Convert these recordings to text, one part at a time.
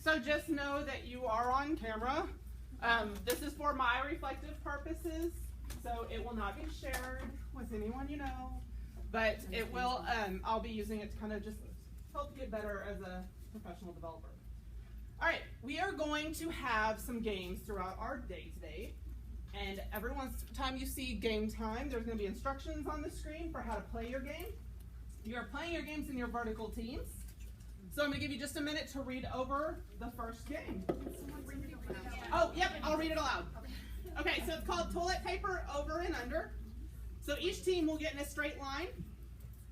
So just know that you are on camera. This is for my reflective purposes, so it will not be shared with anyone you know, but it will, I'll be using it to kind of just help you get better as a professional developer. All right, we are going to have some games throughout our day today, and every time you see game time, there's going to be instructions on the screen for how to play your game. You're playing your games in your vertical teams. So I'm going to give you just a minute to read over the first game. Oh, yep, I'll read it aloud. Okay, so it's called Toilet Paper Over and Under. So each team will get in a straight line,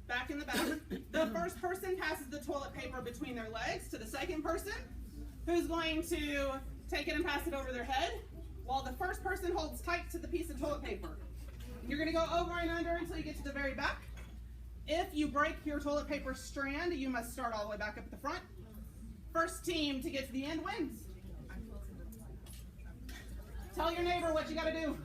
back in the back. The first person passes the toilet paper between their legs to the second person, who's going to take it and pass it over their head, while the first person holds tight to the piece of toilet paper. You're going to go over and under until you get to the very back. If you break your toilet paper strand, you must start all the way back up at the front. First team to get to the end wins. Tell your neighbor what you got to do.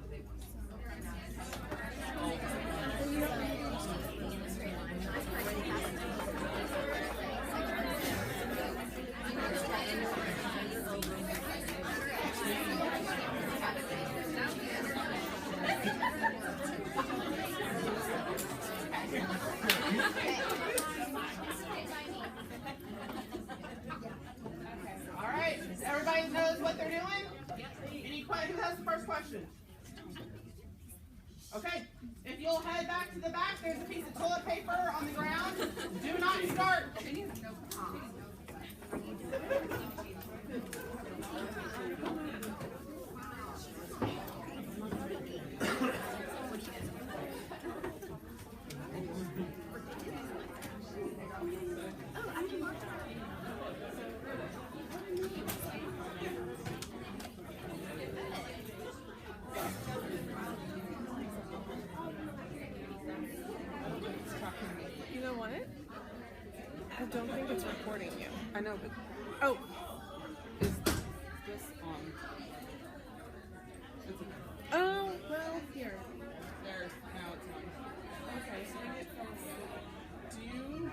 All right, everybody knows what they're doing? Who has the first question? Okay, if you'll head back to the back, there's a piece of toilet paper on the ground. Do not start. You know what? I don't think it's recording you. I know, but Oh. is this on? It's okay. Oh, well, here. There's now it's on. Okay, so we get Do you?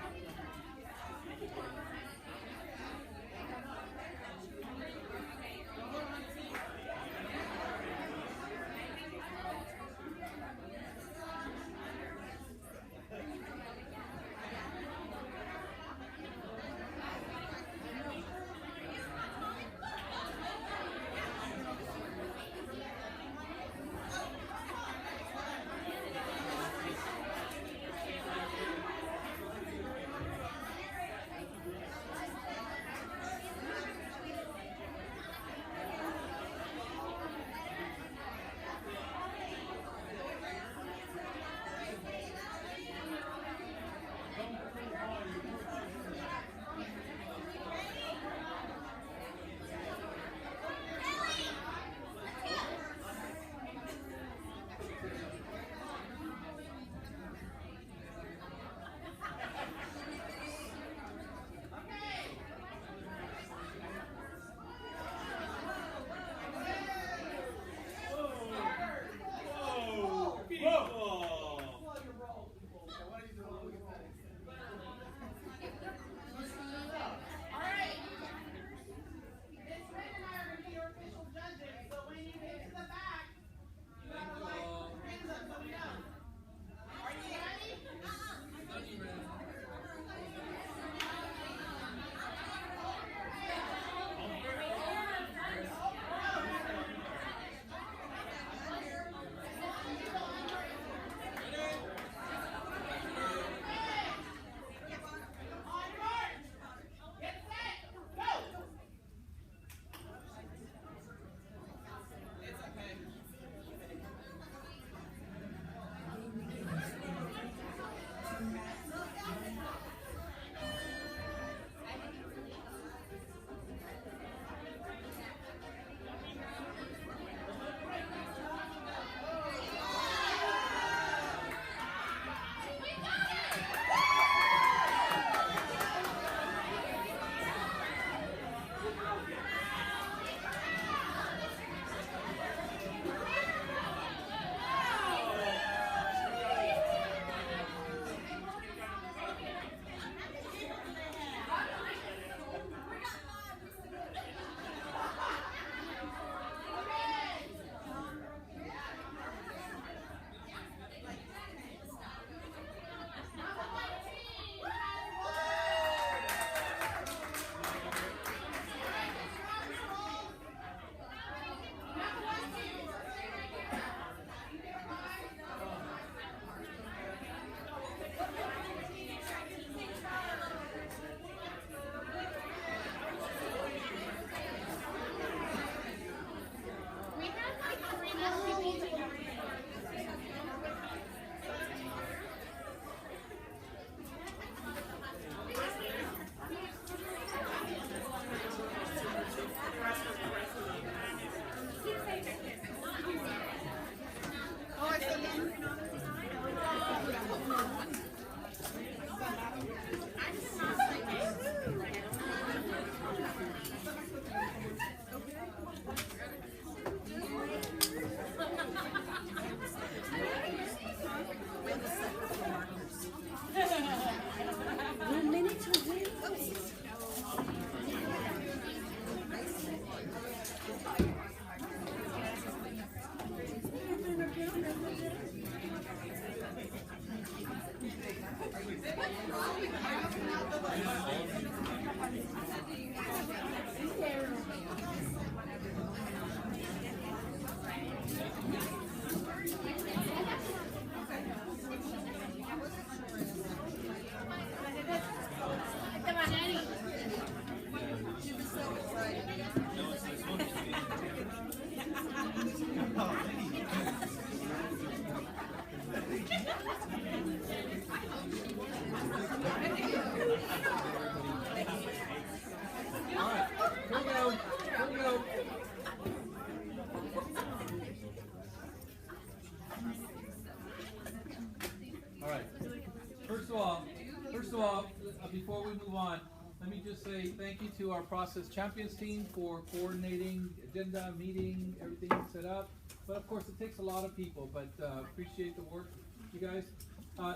say thank you to our Process Champions team for coordinating agenda, meeting, everything set up. But of course, it takes a lot of people, but appreciate the work, you guys.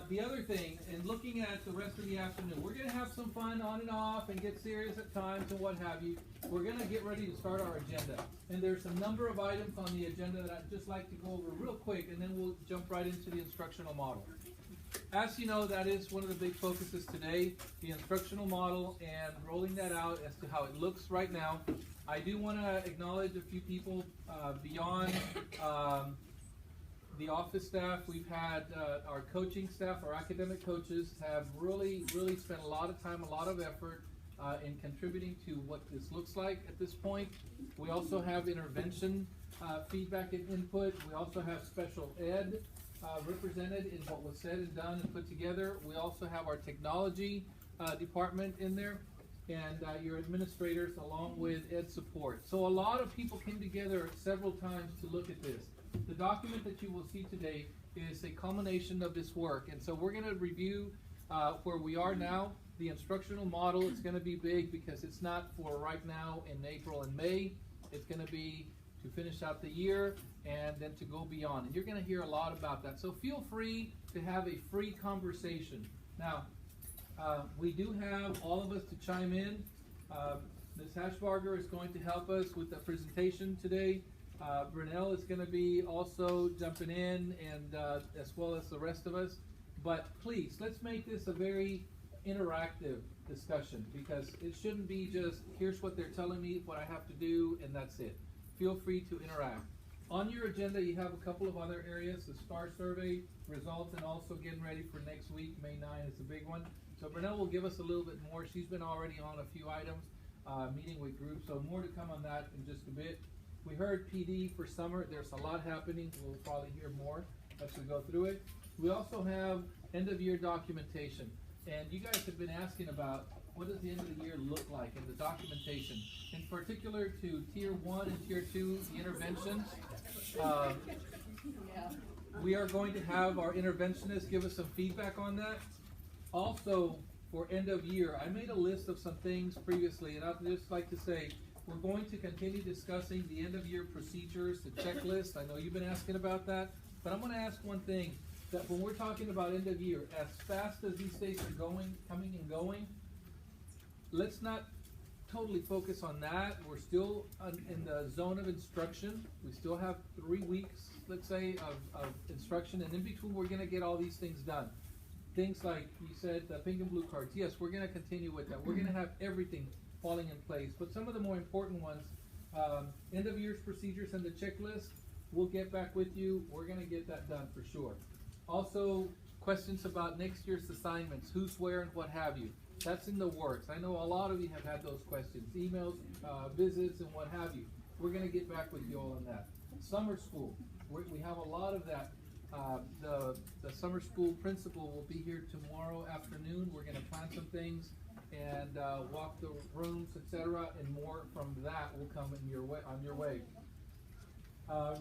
The other thing, and looking at the rest of the afternoon, we're going to have some fun on and off and get serious at times and what have you. We're going to get ready to start our agenda. And there's a number of items on the agenda that I'd just like to go over real quick, and then we'll jump right into the instructional model. As you know, that is one of the big focuses today, the instructional model and rolling that out as to how it looks right now. I do want to acknowledge a few people beyond the office staff. We've had our coaching staff, our academic coaches have really spent a lot of time, a lot of effort in contributing to what this looks like at this point. We also have intervention feedback and input. We also have special ed represented in what was said and done and put together. We also have our technology department in there, and your administrators along with ed support. So a lot of people came together several times to look at this. The document that you will see today is a culmination of this work, and so we're going to review where we are now. The instructional model is going to be big because it's not for right now in April and May. It's going to be to finish out the year and then to go beyond. And you're going to hear a lot about that. So feel free to have a free conversation. Now, we do have all of us to chime in. Ms. Hashbarger is going to help us with the presentation today. Brunel is going to be also jumping in, and as well as the rest of us. But please, let's make this a very interactive discussion, because it shouldn't be just, here's what they're telling me, what I have to do, and that's it. Feel free to interact. On your agenda, you have a couple of other areas, the STAR survey results, and also getting ready for next week. May 9 is a big one. So Brunel will give us a little bit more. She's been already on a few items, meeting with groups, so more to come on that in just a bit. We heard PD for summer. There's a lot happening. We'll probably hear more as we go through it. We also have end of year documentation. And you guys have been asking about what does the end of the year look like in the documentation. In particular to Tier 1 and Tier 2, the interventions. We are going to have our interventionists give us some feedback on that. Also, for end of year, I made a list of some things previously, and I'd just like to say, we're going to continue discussing the end of year procedures, the checklist. I know you've been asking about that, but I'm going to ask one thing, that when we're talking about end of year, as fast as these days are coming and going, let's not totally focus on that. We're still in the zone of instruction. We still have 3 weeks, let's say, of instruction, and in between we're going to get all these things done. Things like you said, the pink and blue cards. Yes, we're going to continue with that. We're going to have everything falling in place. But some of the more important ones, end of year's procedures and the checklist, we'll get back with you. We're going to get that done for sure. Also, questions about next year's assignments, who's where and what have you. That's in the works. I know a lot of you have had those questions, emails, visits, and what have you. We're going to get back with you all on that. Summer school, we have a lot of that. The summer school principal will be here tomorrow afternoon. We're going to plan some things and walk the rooms, etc., and more from that will come in your way, on your way.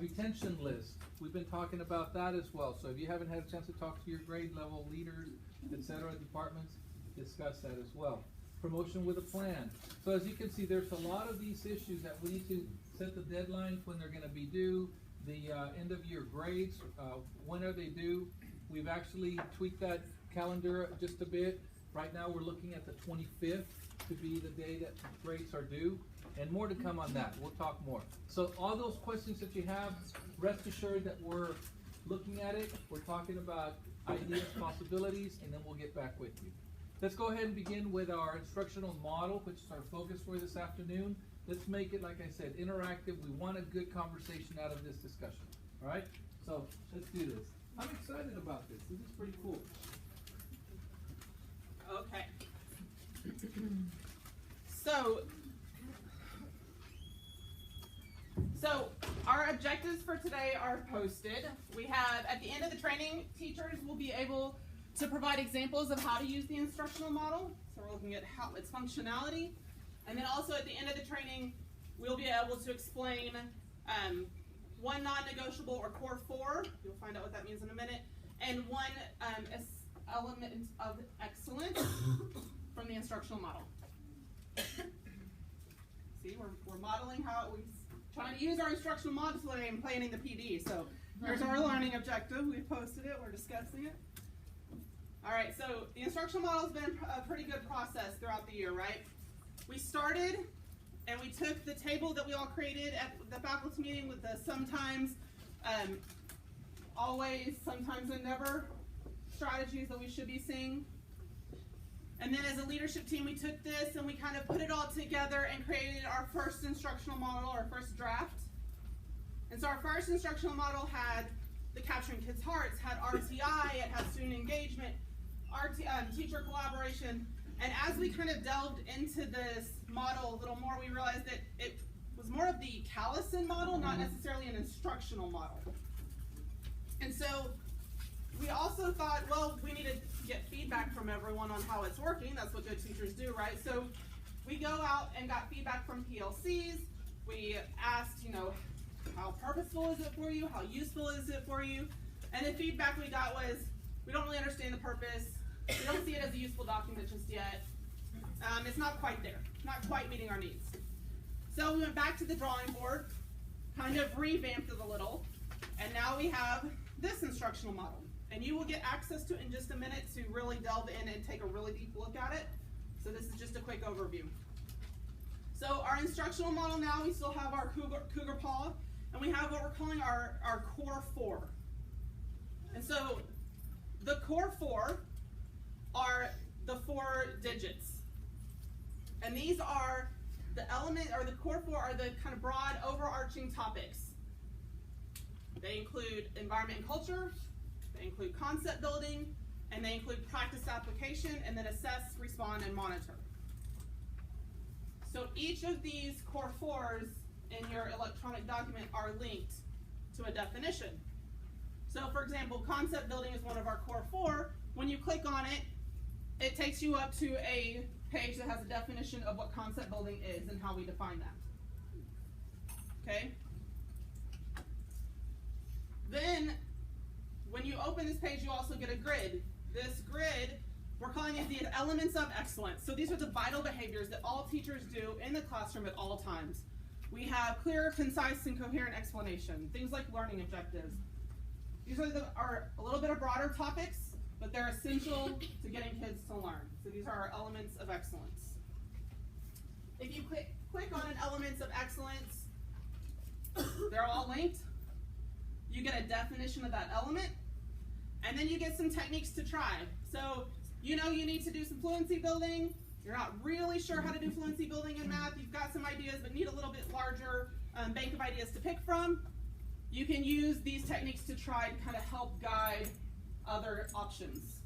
Retention list. We've been talking about that as well. So if you haven't had a chance to talk to your grade level leaders, etc., departments, discuss that as well. Promotion with a plan. So as you can see, there's a lot of these issues that we need to set the deadlines when they're going to be due. The end of year grades, when are they due? We've actually tweaked that calendar just a bit. Right now we're looking at the 25th to be the day that grades are due, and more to come on that. We'll talk more. So all those questions that you have, rest assured that we're looking at it. We're talking about ideas, possibilities, and then we'll get back with you. Let's go ahead and begin with our instructional model, which is our focus for this afternoon. Let's make it, like I said, interactive. We want a good conversation out of this discussion. All right? So let's do this. I'm excited about this. This is pretty cool. Okay. So our objectives for today are posted. We have, at the end of the training, teachers will be able to provide examples of how to use the instructional model. So we're looking at how its functionality. And then also at the end of the training, we'll be able to explain one non-negotiable or core 4. You'll find out what that means in a minute. And one element of excellence from the instructional model. See, we're modeling how we trying to use our instructional model today and planning the PD. So here's our learning objective. We've posted it. We're discussing it. All right. So the instructional model has been a pretty good process throughout the year, right? We started and we took the table that we all created at the faculty meeting with the sometimes, always, sometimes and never strategies that we should be seeing. And then as a leadership team, we took this and we kind of put it all together and created our first instructional model, our first draft. And so our first instructional model had the Capturing Kids' Hearts, had RTI, it had student engagement, teacher collaboration. And as we kind of delved into this model a little more, we realized that it was more of the Callison model, not necessarily an instructional model. And so we also thought, well, we need to get feedback from everyone on how it's working. That's what good teachers do, right? So we go out and got feedback from PLCs. We asked, how purposeful is it for you? How useful is it for you? And the feedback we got was, we don't really understand the purpose. We don't see it as a useful document just yet. It's not quite there, not quite meeting our needs. So we went back to the drawing board, kind of revamped it a little, and now we have this instructional model. And you will get access to it in just a minute to really delve in and take a really deep look at it. So this is just a quick overview. So our instructional model now, we still have our cougar paw, and we have what we're calling our core four. And so the core four are the 4 digits. And these are the element, or the core four are the kind of broad overarching topics. They include environment and culture, they include concept building, and they include practice application, and then assess, respond, and monitor. So each of these core fours in your electronic document are linked to a definition. So for example, concept building is one of our core four. When you click on it, it takes you up to a page that has a definition of what concept building is and how we define that. Okay? Then, when you open this page, you also get a grid. This grid, we're calling it the elements of excellence. So these are the vital behaviors that all teachers do in the classroom at all times. We have clear, concise, and coherent explanation. Things like learning objectives. These are a little bit of broader topics, but they're essential to getting kids to learn. So these are our elements of excellence. If you click on an elements of excellence, they're all linked. You get a definition of that element, and then you get some techniques to try. So you need to do some fluency building. You're not really sure how to do fluency building in math. You've got some ideas, but need a little bit larger bank of ideas to pick from. You can use these techniques to try to kind of help guide other options.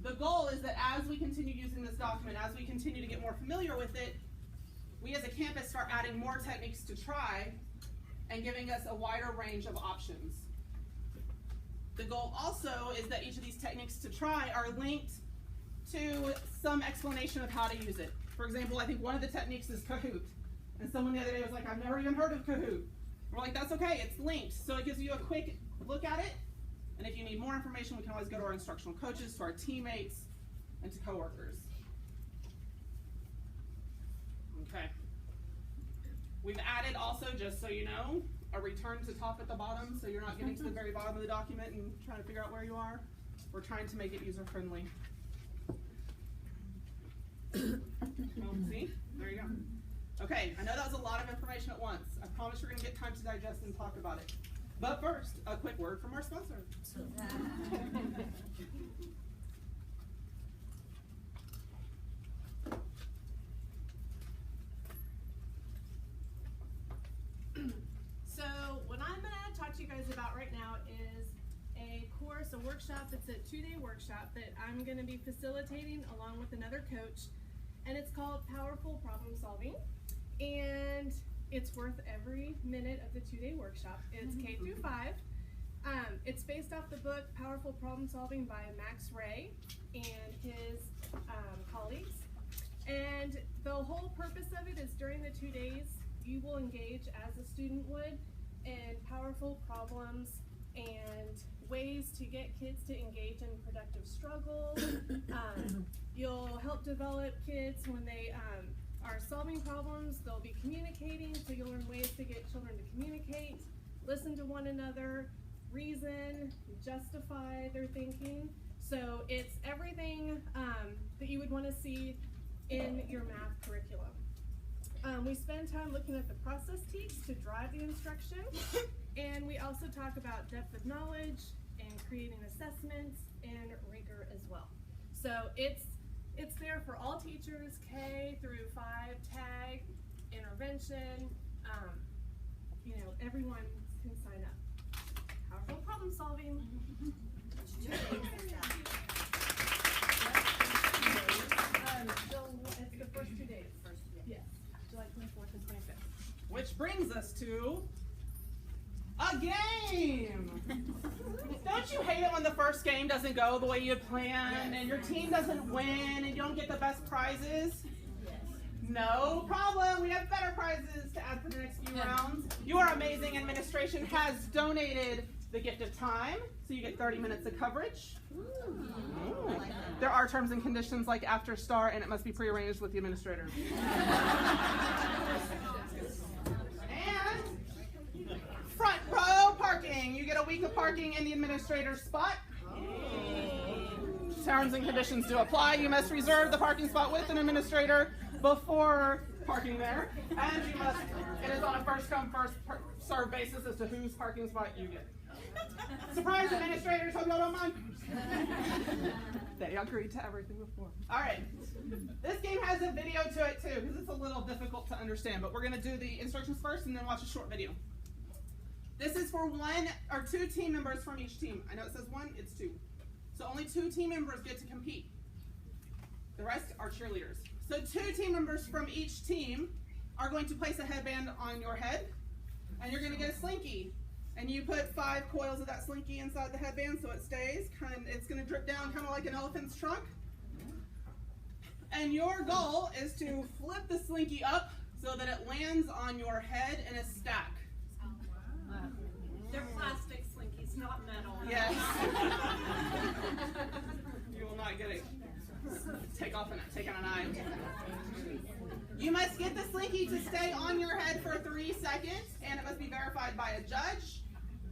The goal is that as we continue using this document, as we continue to get more familiar with it, we as a campus start adding more techniques to try and giving us a wider range of options. The goal also is that each of these techniques to try are linked to some explanation of how to use it. For example, I think one of the techniques is Kahoot. And someone the other day was like, I've never even heard of Kahoot. We're like, that's okay, it's linked. So it gives you a quick look at it. And if you need more information, we can always go to our instructional coaches, to our teammates, and to coworkers. Okay. We've added also, just so you know, a return to top at the bottom, so you're not getting to the very bottom of the document and trying to figure out where you are. We're trying to make it user-friendly. See? There you go. Okay, I know that was a lot of information at once. I promise you're going to get time to digest and talk about it. But first, a quick word from our sponsor. So what I'm going to talk to you guys about right now is a course, a workshop. It's a 2-day workshop that I'm going to be facilitating along with another coach. And it's called Powerful Problem Solving. And it's worth every minute of the 2-day workshop. It's K through 5. It's based off the book Powerful Problem Solving by Max Ray and his colleagues. And the whole purpose of it is during the 2 days, you will engage as a student would in powerful problems and ways to get kids to engage in productive struggle. You'll help develop kids when they are solving problems. They'll be communicating, so you'll learn ways to get children to communicate, listen to one another, reason, justify their thinking. So it's everything that you would want to see in your math curriculum. We spend time looking at the process teach to drive the instruction, and we also talk about depth of knowledge and creating assessments and rigor as well. So it's there for all teachers, K through 5, tag, intervention, everyone can sign up. Powerful problem solving. It's the first 2 days. Yes, July 24th and 25th. Which brings us to a game. Don't you hate it when the first game doesn't go the way you had planned and your team doesn't win and you don't get the best prizes? No problem. We have better prizes to add for the next few rounds. You are amazing. Administration has donated the gift of time, so you get 30 minutes of coverage. Ooh. There are terms and conditions like after star, and it must be prearranged with the administrator. And front row parking. You get a week of parking in the administrator's spot. Terms and conditions do apply. You must reserve the parking spot with an administrator before parking there, and it is on a first come, first served basis as to whose parking spot you get. Surprise, administrators, hope y'all don't mind. They agreed to everything before. All right, this game has a video to it too, because it's a little difficult to understand, but we're gonna do the instructions first and then watch a short video. This is for 1 or 2 team members from each team. I know it says 1, it's 2. So only 2 team members get to compete. The rest are cheerleaders. So 2 team members from each team are going to place a headband on your head, and you're going to get a slinky. And you put 5 coils of that slinky inside the headband so it stays. It's going to drip down kind of like an elephant's trunk. And your goal is to flip the slinky up so that it lands on your head in a stack. They're plastic slinkies, not metal. Yes. You will not get it. Take out an eye. You must get the slinky to stay on your head for 3 seconds, and it must be verified by a judge.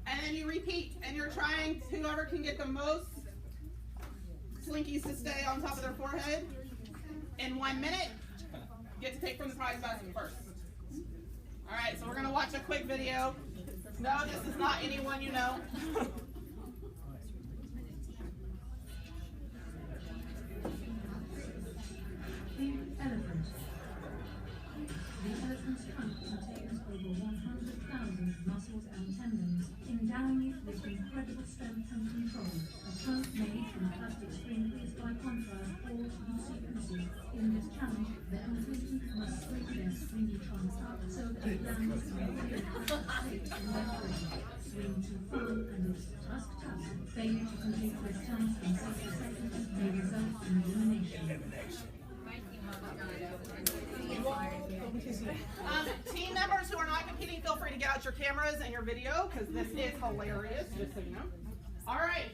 And then you repeat, and you're trying, whoever can get the most slinkies to stay on top of their forehead in 1 minute, get to take from the prize basket first. All right, so we're going to watch a quick video. No, this is not anyone you know. The elephant. The elephant's trunk contains over 100,000 muscles and tendons, endowing it with incredible strength and control. A trunk made from plastic spring is, by contrast, all loosey-goosey. In this challenge, the contestants must swing their springy trunks up so that it lands on the shape in their frame. Swing too far and it's tusk. Failure to complete this task in 60 seconds may result in elimination. Team members who are not competing, feel free to get out your cameras and your video because this is hilarious, just so you know. All right.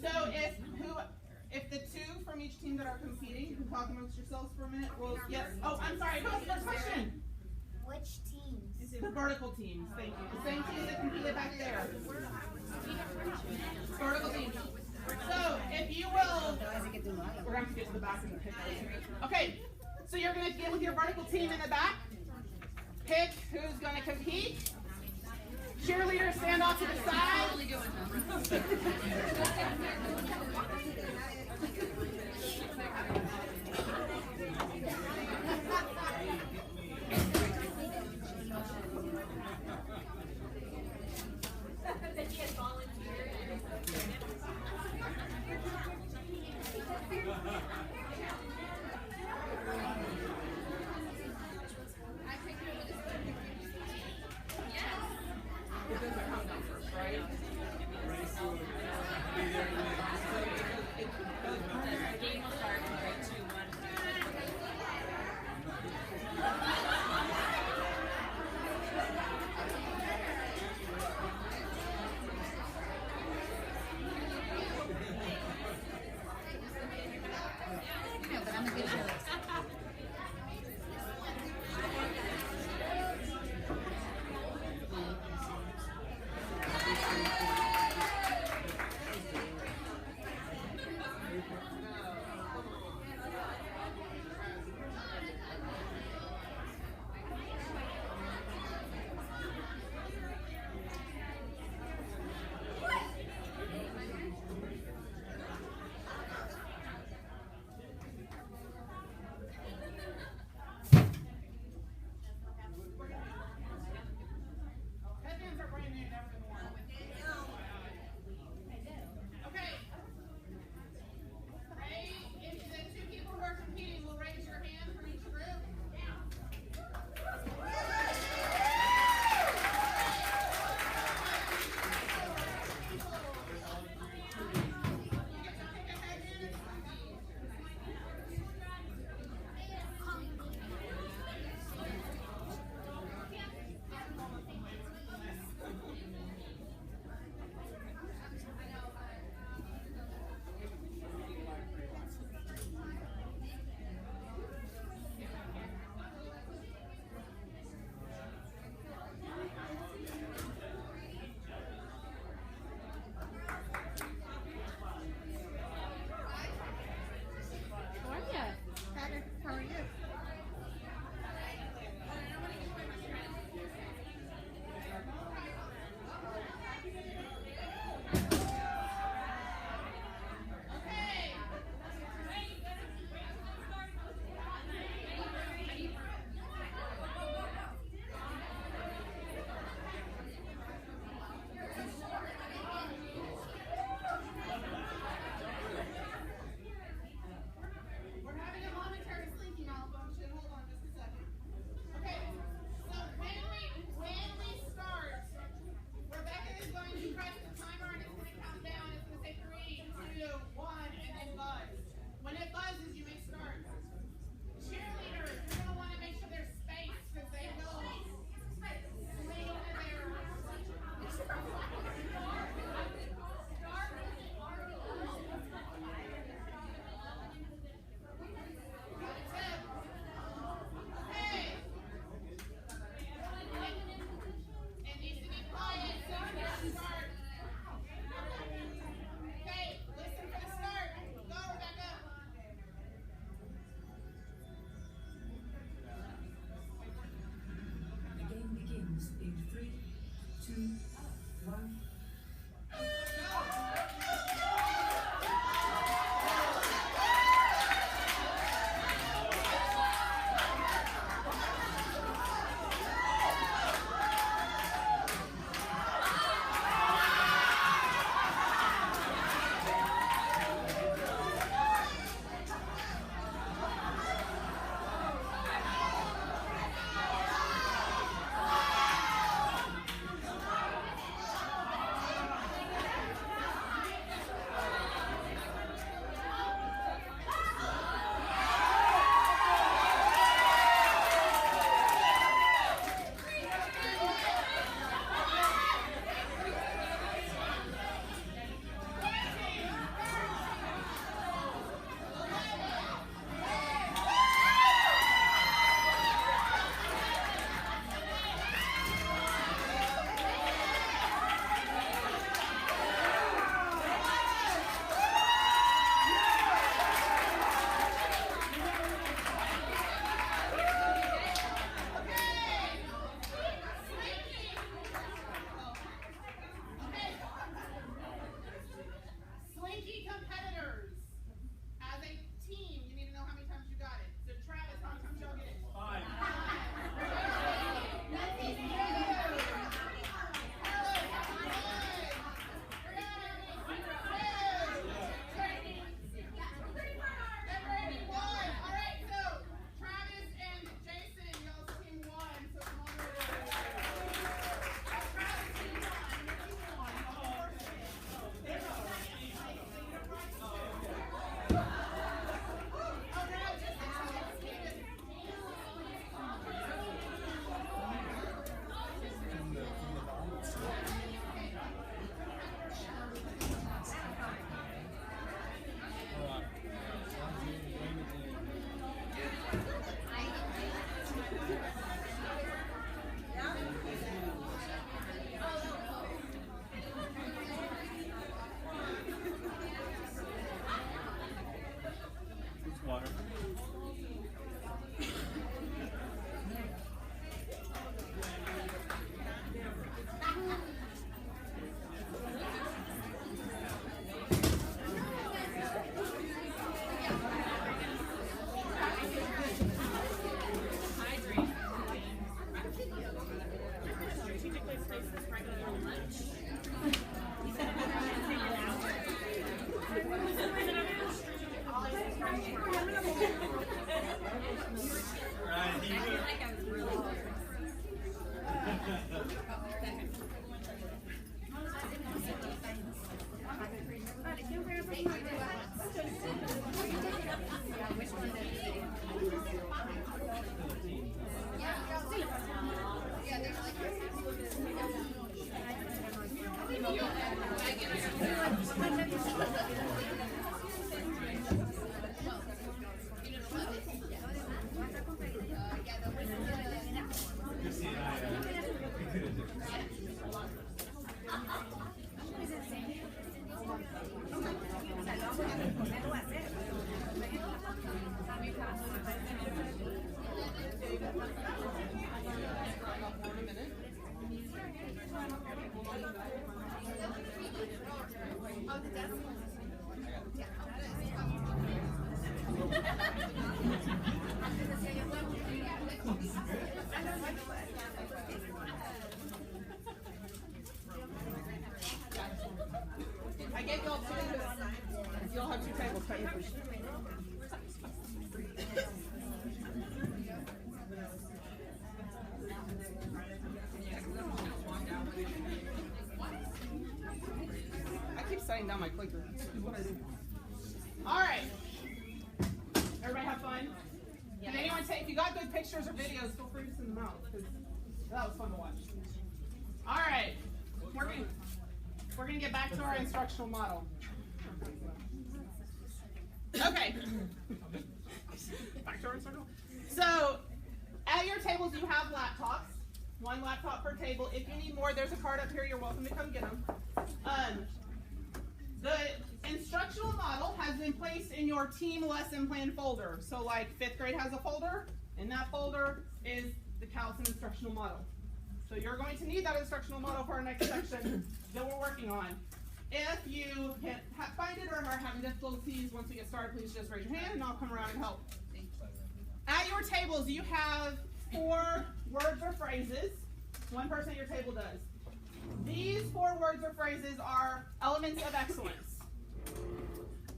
So if the 2 from each team that are competing, you can talk amongst yourselves for a minute. Well, yes. Oh, I'm sorry. Who was the first question? Which teams? The vertical teams. Thank you. The same team that competed back there. Vertical teams. So if you will, we're going to have to get to the back of the pick. Okay. So you're going to get with your vertical team in the back. Pick who's going to compete. Cheerleaders, stand off to the side. I gave y'all two because y'all have two tables technically. I keep setting down my clicker. This is what I do. All right. Everybody have fun? Can anyone take, if you got good pictures or videos, feel free to send them out, because that was fun to watch. All right. We're gonna get back to our instructional model. Okay. Back to our instructional. So, at your tables you have laptops. One laptop per table. If you need more, there's a card up here. You're welcome to come get them. The instructional model has been placed in your team lesson plan folder. So like 5th grade has a folder. In that folder is the Callison instructional model. So you're going to need that instructional model for our next section that we're working on. If you can't find it or are having difficulties once we get started, please just raise your hand and I'll come around and help. At your tables, you have 4 words or phrases. One person at your table does. These 4 words or phrases are elements of excellence.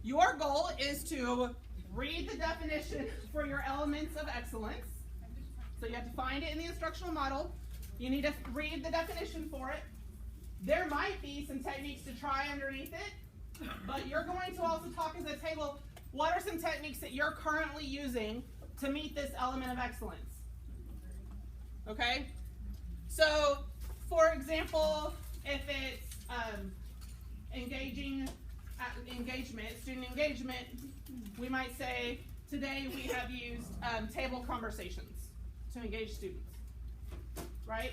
Your goal is to read the definition for your elements of excellence. So you have to find it in the instructional model. You need to read the definition for it. There might be some techniques to try underneath it, but you're going to also talk as a table, what are some techniques that you're currently using to meet this element of excellence? Okay? So, for example, if it's student engagement, we might say, today we have used table conversations to engage students, right?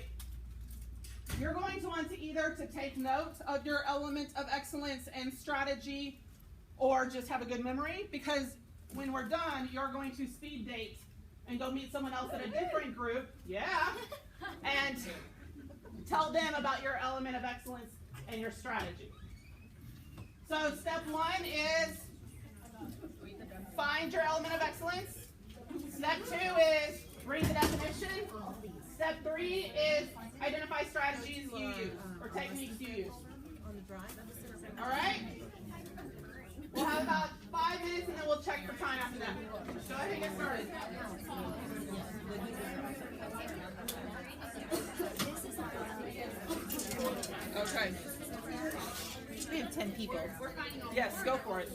You're going to want to either to take note of your element of excellence and strategy or just have a good memory, because when we're done, you're going to speed date and go meet someone else at a different group, and tell them about your element of excellence and your strategy. So step 1 is find your element of excellence. Step 2 is read the definition. Step 3 is identify strategies you use or techniques you use. All right? We'll have about 5 minutes and then we'll check for time after that. Go ahead and get started. Okay. We have 10 people. Yes, go for it.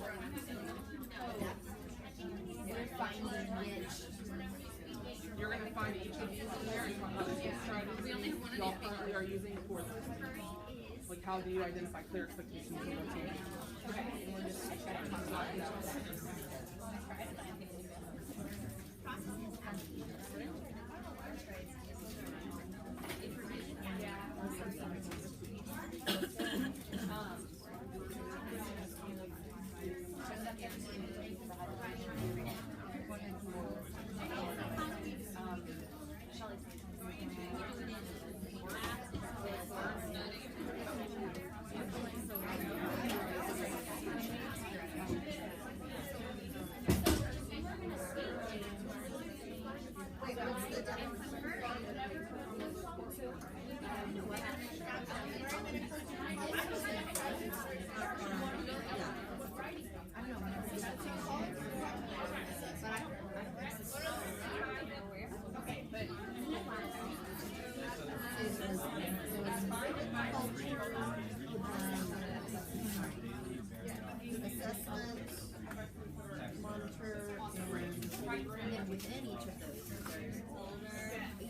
You're going to find each of these in there and talk about the strategies y'all currently are using for this. Like, how do you identify clear expectations of your team? Okay.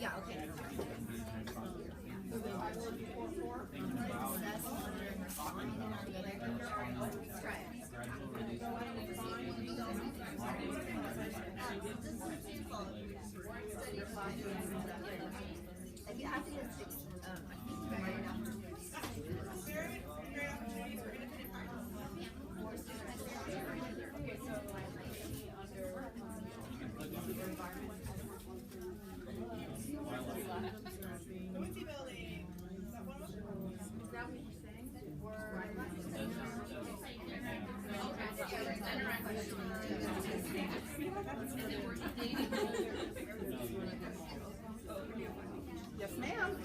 Yeah, okay. Yes, ma'am.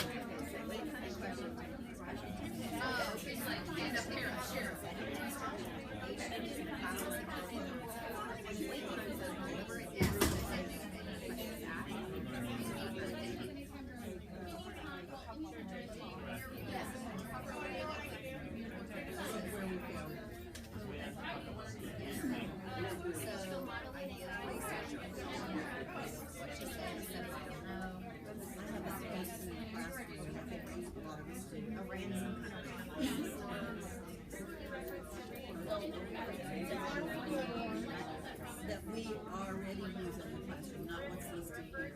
That we already use in the classroom, not what's listed here.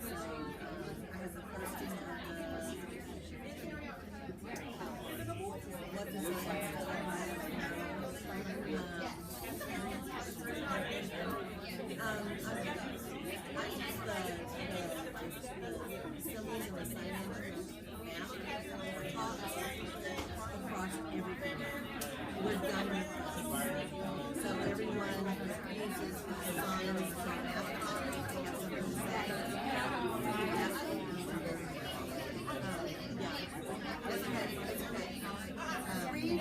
So, I was the posting of what the science that I might have I use the facilities and assignment app talks across everything. We're done with this. So everyone uses the signs, the app talks, they have something to say.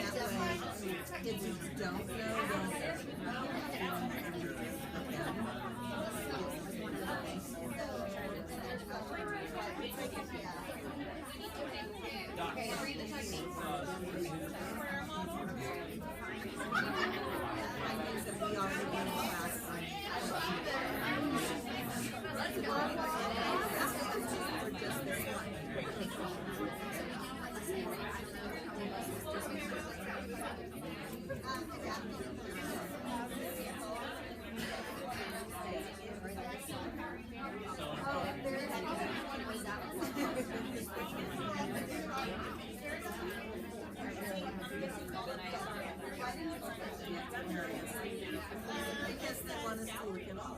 That way, kids who don't know, I guess they want us to look at all.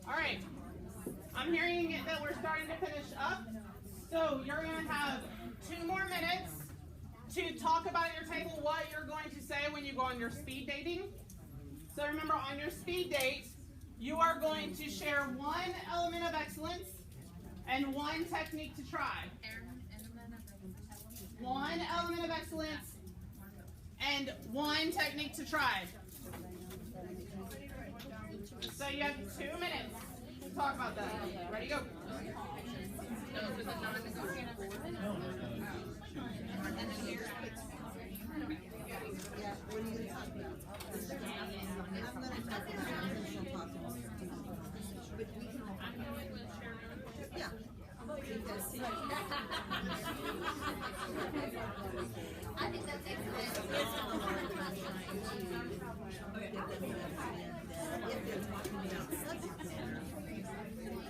All right, I'm hearing it that we're starting to finish up. So you're going to have 2 more minutes to talk about at your table what you're going to say when you go on your speed dating. So remember, on your speed date, you are going to share 1 element of excellence and 1 technique to try. 1 element of excellence and 1 technique to try. So you have 2 minutes to talk about that. Ready, go. Yeah. I think that's excellent. If they're talking about subject matter,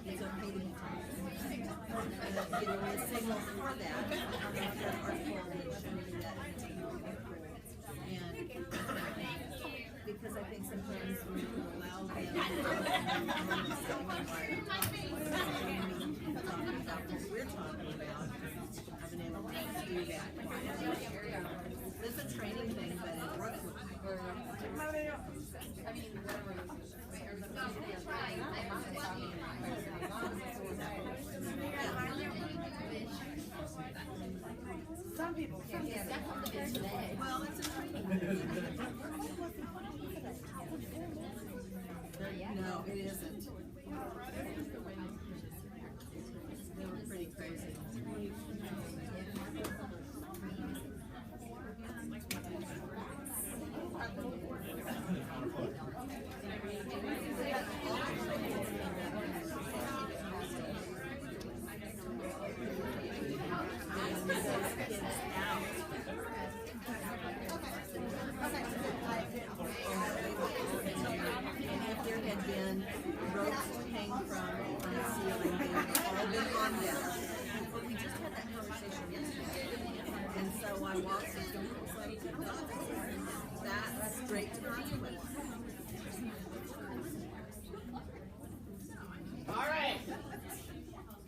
it's okay to be talking. You know, a signal for that, that article would show you that. And because I think sometimes when you allow them to talking about what we're talking about, I've been able to do that. It's a training thing, but it works. Some people can get stuck on the bench today. Well, it's a training. No, it isn't. They were pretty crazy. If there had been ropes to hang from on the ceiling, they would have all been on there. But we just had that conversation yesterday. And so I walked and that's straight to consequence. All right.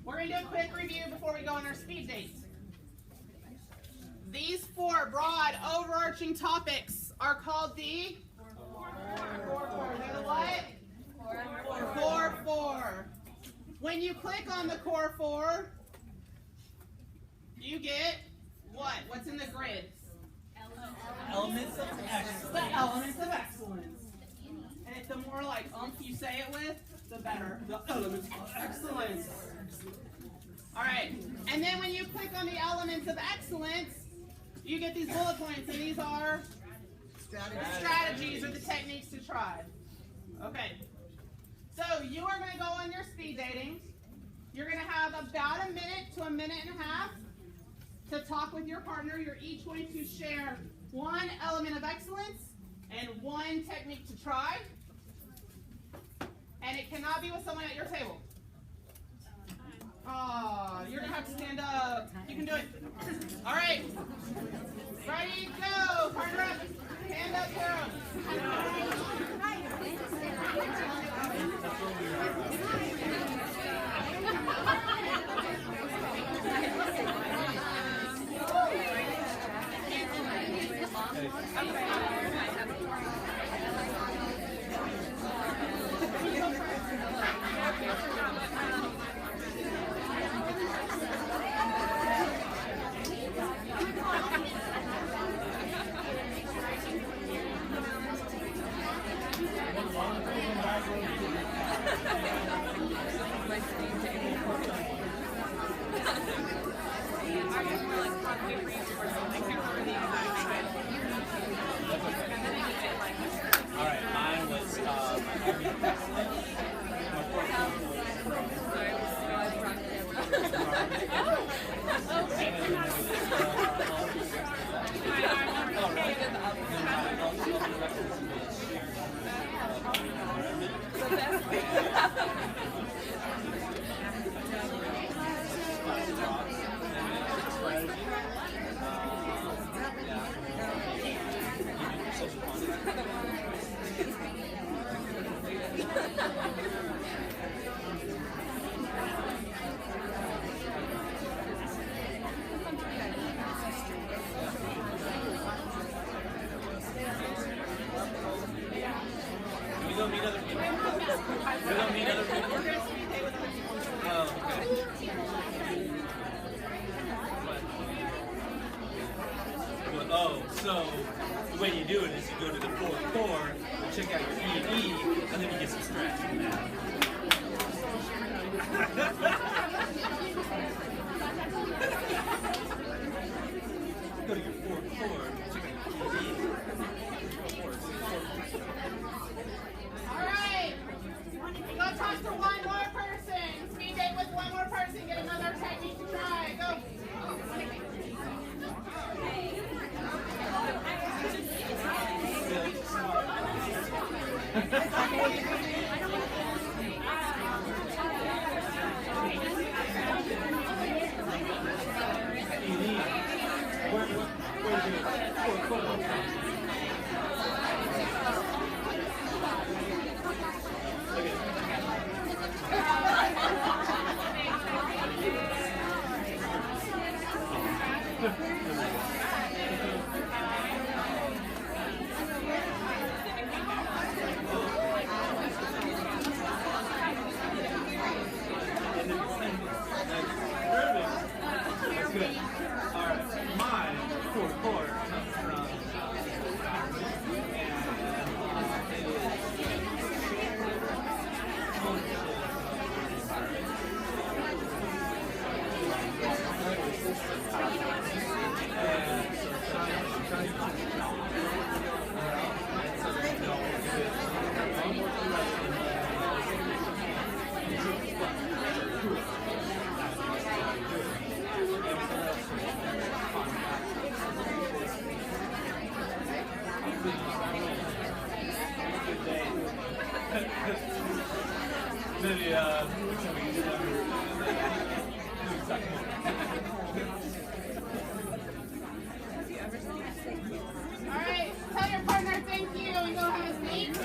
We're going to do a quick review before we go on our speed date. These 4 broad, overarching topics are called the 4-4. They're the what? 4-4. When you click on the core 4, you get what? What's in the grid? Elements of excellence. The elements of excellence. And if the more like you say it with, the better. The elements of excellence. All right. And then when you click on the elements of excellence, you get these bullet points, and these are the strategies or the techniques to try. Okay. So you are going to go on your speed dating. You're going to have about a minute to a minute and a half to talk with your partner. You're each going to share 1 element of excellence and 1 technique to try. And it cannot be with someone at your table. You're going to have to stand up. You can do it. All right. Ready, go. Partner up. Hand up, Sarah. the way you do it is you go to the 4 core, check out your E&E, and then you get some stretch from that. Go to your 4 core, check out your E&E. Alright. Go talk to one more person. Speed date with one more person. Get another technique to try. Go. Alright, tell your partner thank you and go have a seat.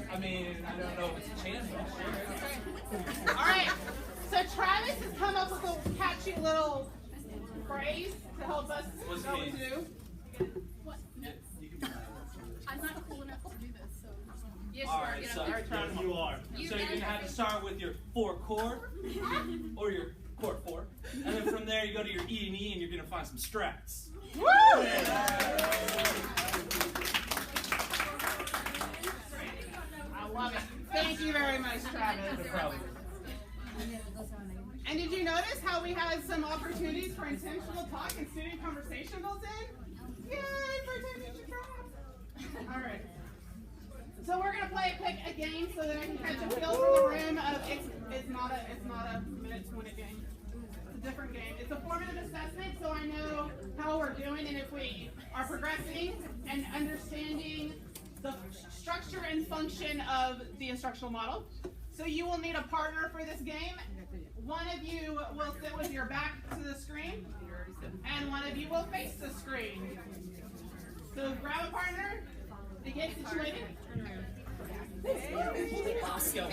I mean, I don't know if it's a chance. Alright, so Travis has come up with a catchy little phrase to help us know what to do. What? I'm not cool enough to do this, so. Yes, All right, so you are. So you're gonna have to start with your 4 core, or your core 4, and then from there you go to your E&E, and you're gonna find some strats. Woo! I love it. Thank you very much, Travis. No problem. And did you notice how we had some opportunities for intentional talk and student conversation built in? Yay, for technique to drop. All right. So we're gonna play a game so that I can catch a feel for the room of it's not a minute to win it game. It's a different game. It's a formative assessment, so I know how we're doing and if we are progressing and understanding the structure and function of the instructional model. So you will need a partner for this game. One of you will sit with your back to the screen, and one of you will face the screen. So grab a partner to get situated. Let's go.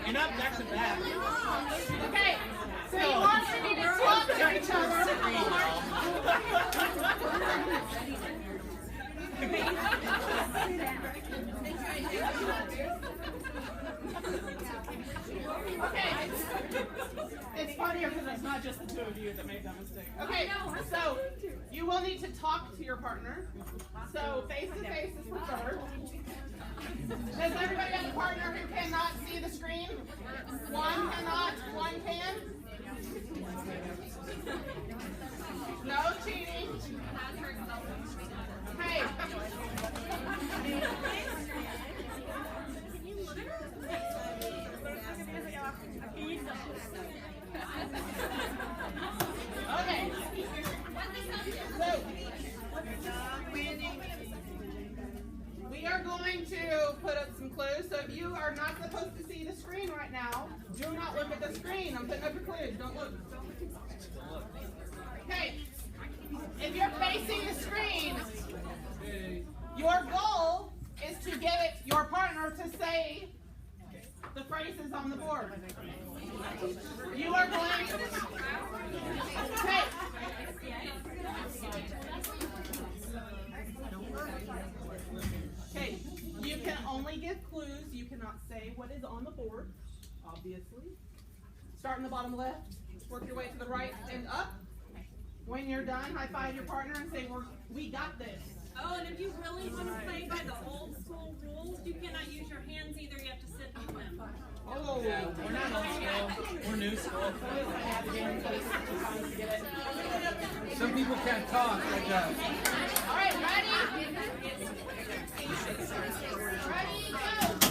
You're not back to back. Okay, so you also need to talk to each other. Okay, it's funnier because it's not just the two of you that made that mistake. Okay, so you will need to talk to your partner. So face to face is preferred. Does everybody have a partner who cannot see the screen? One cannot, one can? No cheating. Hey. Okay. So, we are going to put up some clues. So if you are not supposed to see the screen right now, do not look at the screen. I'm putting up your clues. Don't look. Okay. If you're facing the screen, your goal is to get your partner to say the phrases on the board. You are going to... Okay. Okay, you can only give clues. You cannot say what is on the board, obviously. Start in the bottom left, work your way to the right and up. When you're done, high five your partner and say, we got this. Oh, and if you really want to play by the old school rules, you cannot use your hands either. You have to sit on them. Oh, Yeah, we're not old school. We're new school. Some people can't talk like that. All right, ready? Ready, go!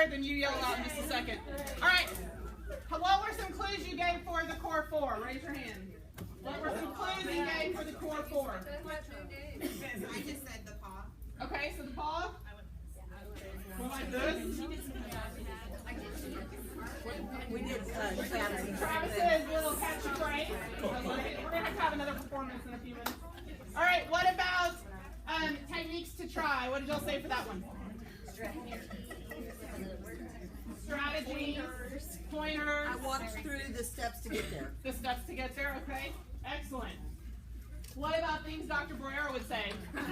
Then you yell out in just a second. All right. What were some clues you gave for the core four? Raise your hand. What were some clues you gave for the core four? I just said the paw. Okay, so the paw. Like this. We did Travis's little catch and pray. We're gonna have another performance in a few minutes. All right. What about techniques to try? What did y'all say for that one? Strategies, pointers. I walked through the steps to get there. The steps to get there, okay? Excellent. What about things Dr. Barrera would say? Come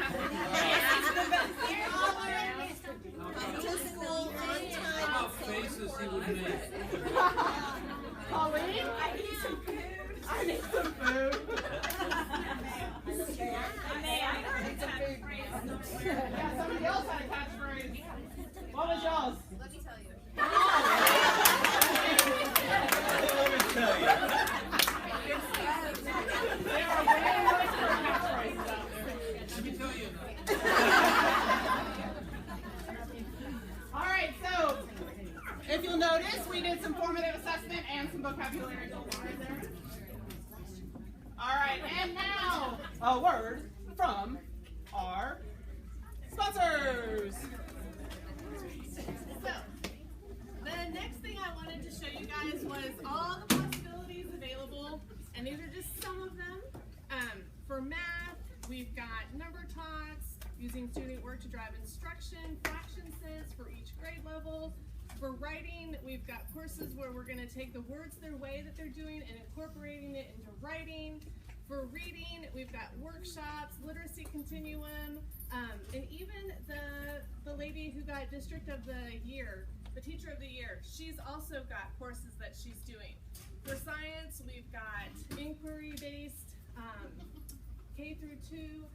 to school on time. How about faces he would make? Colleen? I need some food. I need some food. Yeah, somebody else had a catchphrase. What was y'all's? Let me tell you. Let me tell you. There are way worse catchphrases out there. Let me tell you. All right, so if you'll notice, we did some formative assessment and some vocabulary goals right there. All right, and now a word from our sponsors. So, the next thing I wanted to show you guys was all the possibilities available, and these are just some of them. For math, we've got number talks, using student work to drive instruction, fraction sense for each grade level. For writing, we've got courses where we're going to take the words their way that they're doing and incorporating it into writing. For reading, we've got workshops, literacy continuum, and even the lady who got District of the Year, the Teacher of the Year, she's also got courses that she's doing. For science, we've got inquiry-based K through 2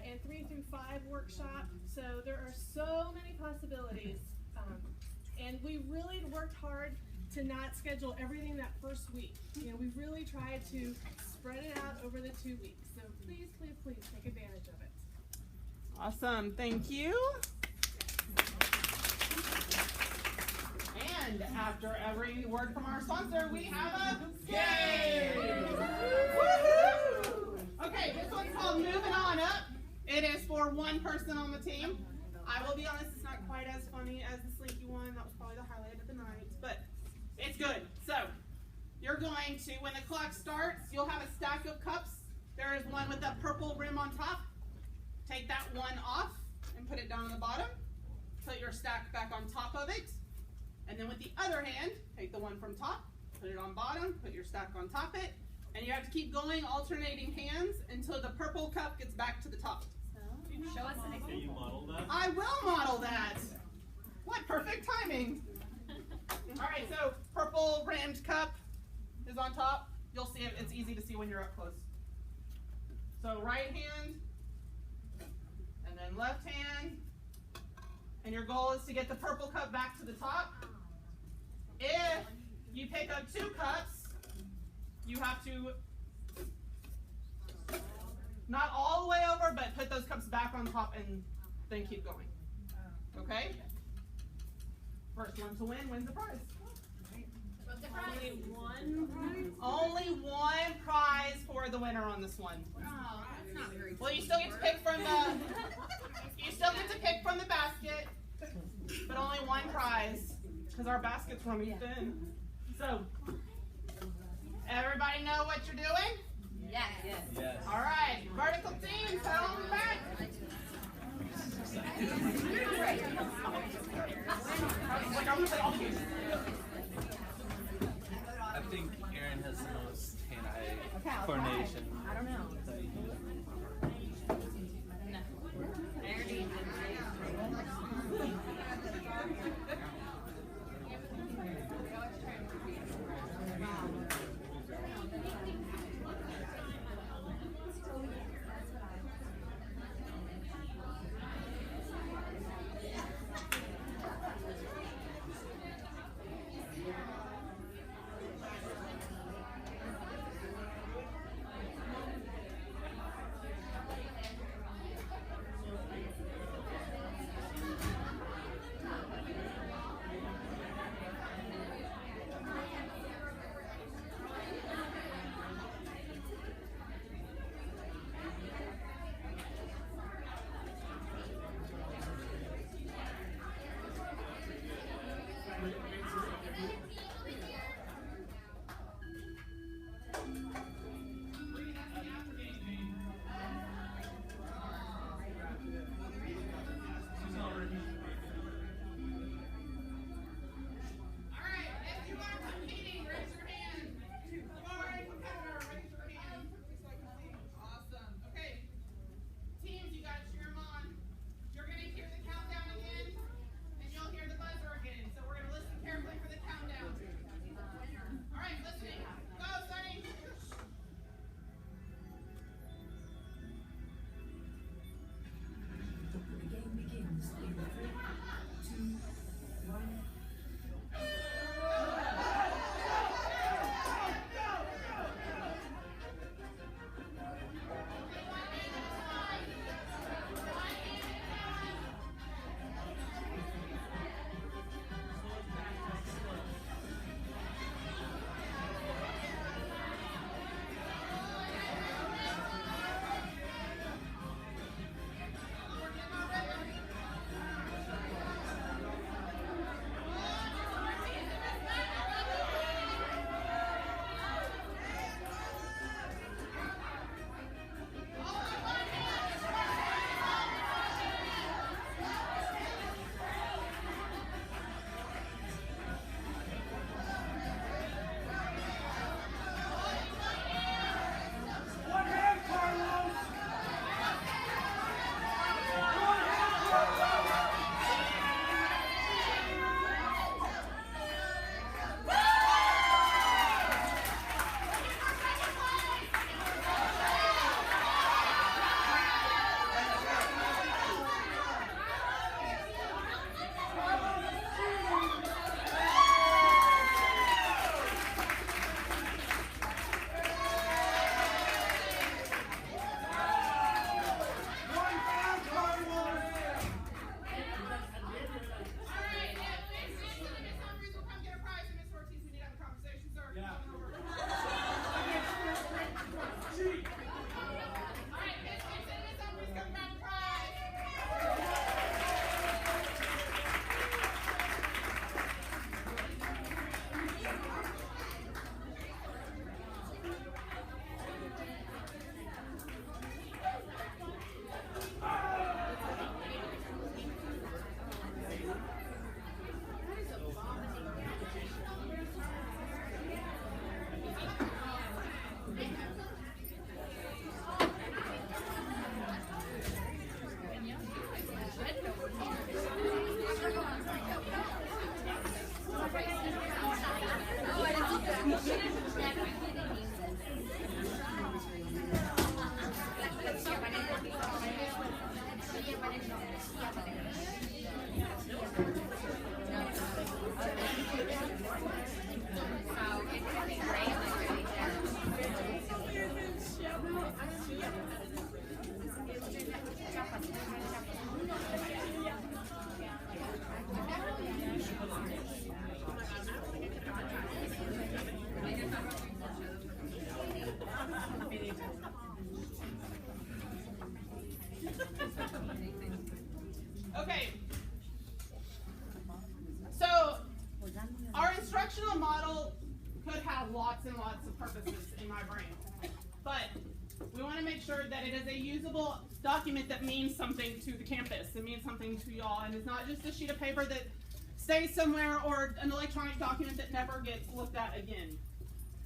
and 3 through 5 workshop. So there are so many possibilities. And we really worked hard to not schedule everything that first week. You know, we really tried to spread it out over the 2 weeks. So please, please, please take advantage of it. Awesome, thank you. And after every word from our sponsor, we have a game. Woohoo! Okay, this one's called Moving On Up. It is for one person on the team. I will be honest, it's not quite as funny as the Slinky one. That was probably the highlight of the night, but it's good. So, you're going to, when the clock starts, you'll have a stack of cups. There is one with a purple rim on top. Take that one off and put it down on the bottom. Put your stack back on top of it. And then with the other hand, take the one from top, put it on bottom, put your stack on top of it. And you have to keep going, alternating hands until the purple cup gets back to the top. Show us an example. Can you model that? I will model that. What perfect timing. All right, so purple rimmed cup is on top. You'll see it. It's easy to see when you're up close. So right hand, and then left hand. And your goal is to get the purple cup back to the top. If you pick up 2 cups, you have to not all the way over, but put those cups back on top and then keep going. Okay? First one to win wins the prize. What's the prize? Only one prize for the winner on this one. Oh, that's not very Well, you still get to pick from the basket, but only one prize because our basket's running thin. So, everybody know what you're doing? Yes. Yes. All right, vertical team, settle on the back. I think Aaron has the most hand-eye coordination. I don't know. instructional model could have lots and lots of purposes in my brain, but we want to make sure that it is a usable document that means something to the campus. It means something to y'all, and it's not just a sheet of paper that stays somewhere or an electronic document that never gets looked at again,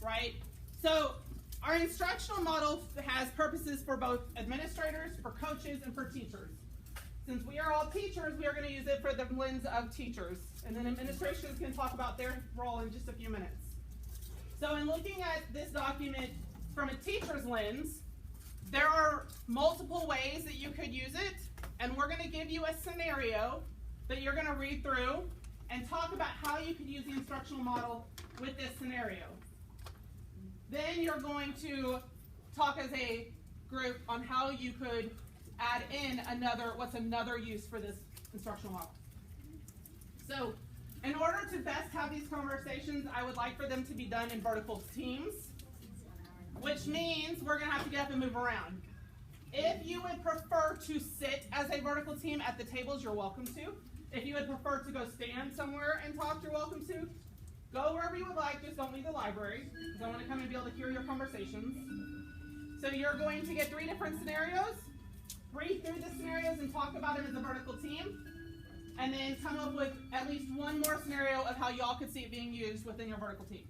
right? So our instructional model has purposes for both administrators, for coaches, and for teachers. Since we are all teachers, we are going to use it for the lens of teachers, and then administration is going to talk about their role in just a few minutes. So in looking at this document from a teacher's lens, there are multiple ways that you could use it, and we're going to give you a scenario that you're going to read through and talk about how you could use the instructional model with this scenario. Then you're going to talk as a group on how you could add in what's another use for this instructional model. So in order to best have these conversations, I would like for them to be done in vertical teams, which means we're going to have to get up and move around. If you would prefer to sit as a vertical team at the tables, you're welcome to. If you would prefer to go stand somewhere and talk, you're welcome to. Go wherever you would like, just don't leave the library, because I want to come and be able to hear your conversations. So you're going to get 3 different scenarios, read through the scenarios and talk about them as a vertical team, and then come up with at least one more scenario of how y'all could see it being used within your vertical team.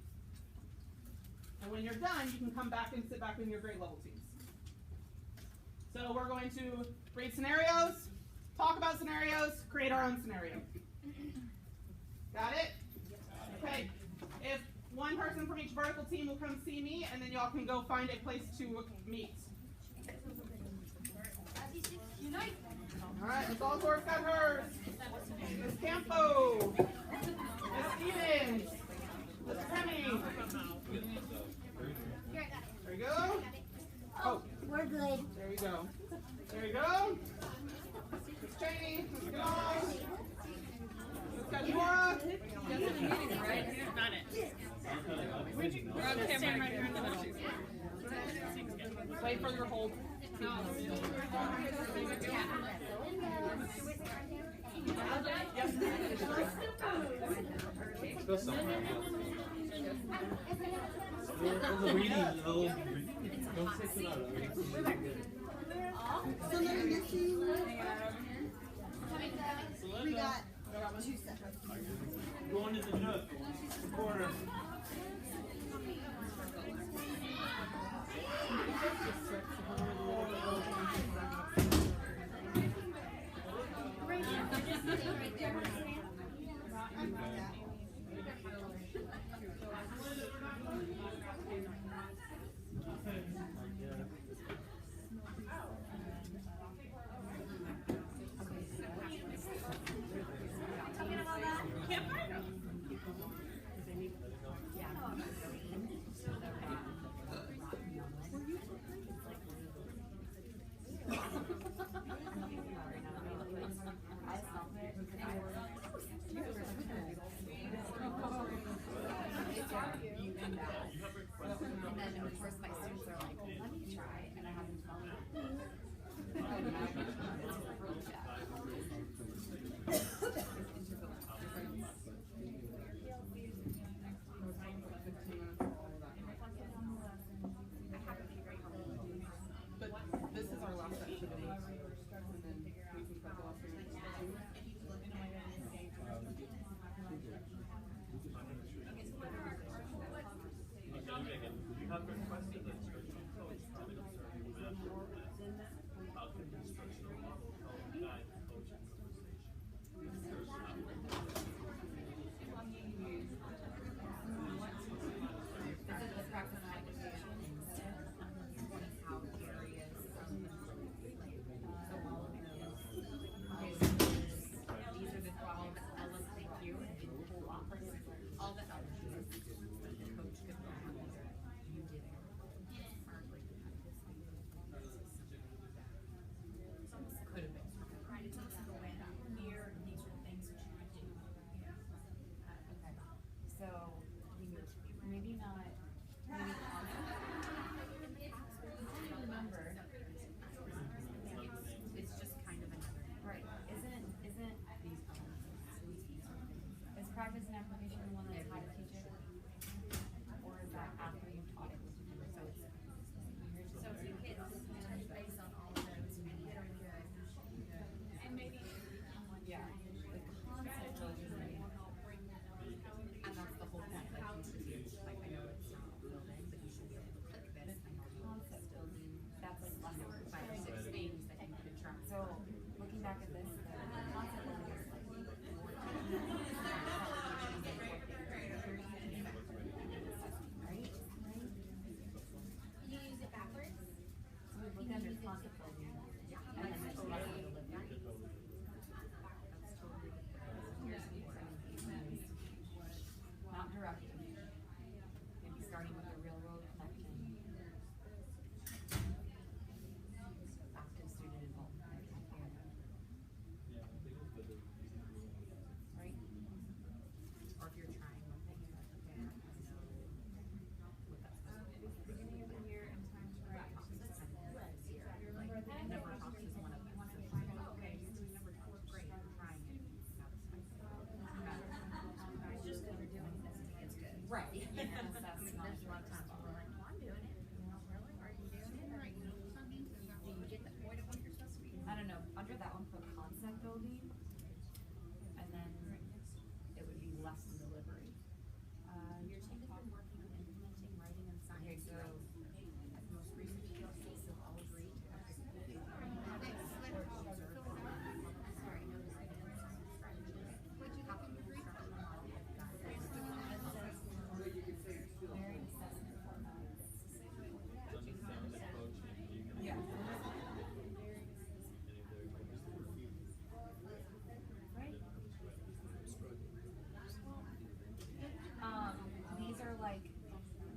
And when you're done, you can come back and sit back in your grade level teams. So we're going to read scenarios, talk about scenarios, create our own scenario. Got it? Okay. If one person from each vertical team will come see me, and then y'all can go find a place to meet. Unite. All right, Miss Allsworth got hers. Miss Campo. Miss Stevens. Miss Cummings. There you go. Oh, We're good. there you go. There you go. Miss Cheney. Miss Gall. Miss Kajimura. Not it. We're on camera right here in the middle. Wait for your hold. We got 2 seconds. Going to the nook, corner. And then of course my students are like, well, let me try, and I have them tell me. But this is our last activity, and then we can start the last activity. You have a question? Right. And assess there's a lot of times where we're like, well, I'm doing it. Really? Are you doing it? Are you do you get the point of what you're supposed to be doing? I don't know. Under that one, put concept building, and then it would be less delivery. Your team has been working on implementing writing and science. Okay, so at the most recent PLCs have all agreed to have these are like,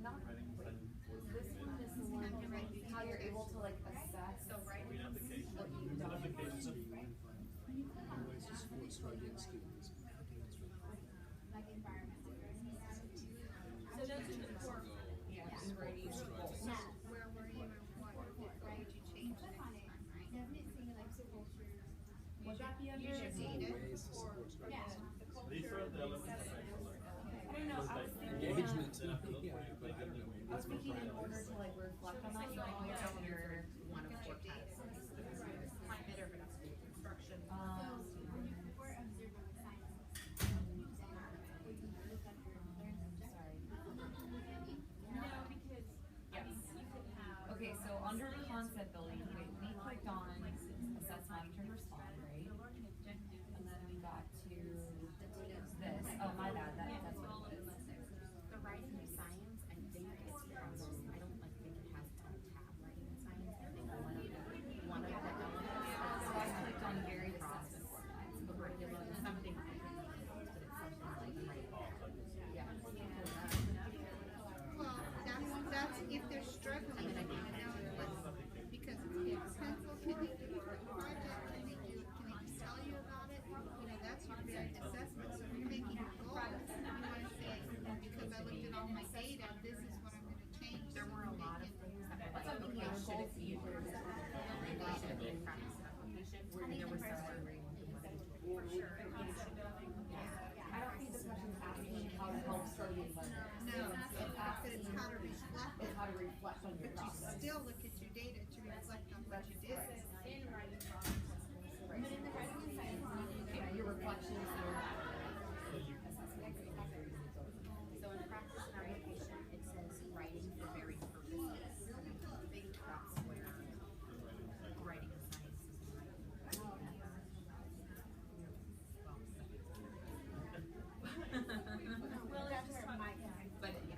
not, this one is the one, how you're able to like assess what you've done. Like environmental. So those are the core. Yeah. Where were you and what did you change next time, right? Would that be under? Use your data. Yeah. These are the elements of I don't know, I was thinking, I was thinking in order to like reflect on that, you might want to tell your one of four types. Climate or construction. Okay, so under concept building, we clicked on assess, monitor, and respond, right? And then we got to this. Oh, my bad. That's what it is. The writing and science, I think it's from, I don't like think it has its own tab, writing and science. I think one of the elements. So I clicked on Gary Crossman formats. But right, there's something, I think, but it's something like writing. Yeah. Well, that's if they're struggling, you know, because it's pencil, can they do a project, can they just tell you about it? You know, that's your very assessment, so if you're making a goal, you wanna say, because I looked at all my data, this is what I'm gonna change. There were a lot of things that were like, Something okay, like should it goals. be or is it should it be a practice application? Where there was some for sure. I don't think this question is asking how to help study and learn. No, but it's how to reflect it, It's how to reflect on your but you process. still look at your data to reflect on what you did. Yeah, your reflections, your So in practice and application, it says writing for varied purposes. And I think that's where writing and science is. Well, that's where my, But yeah.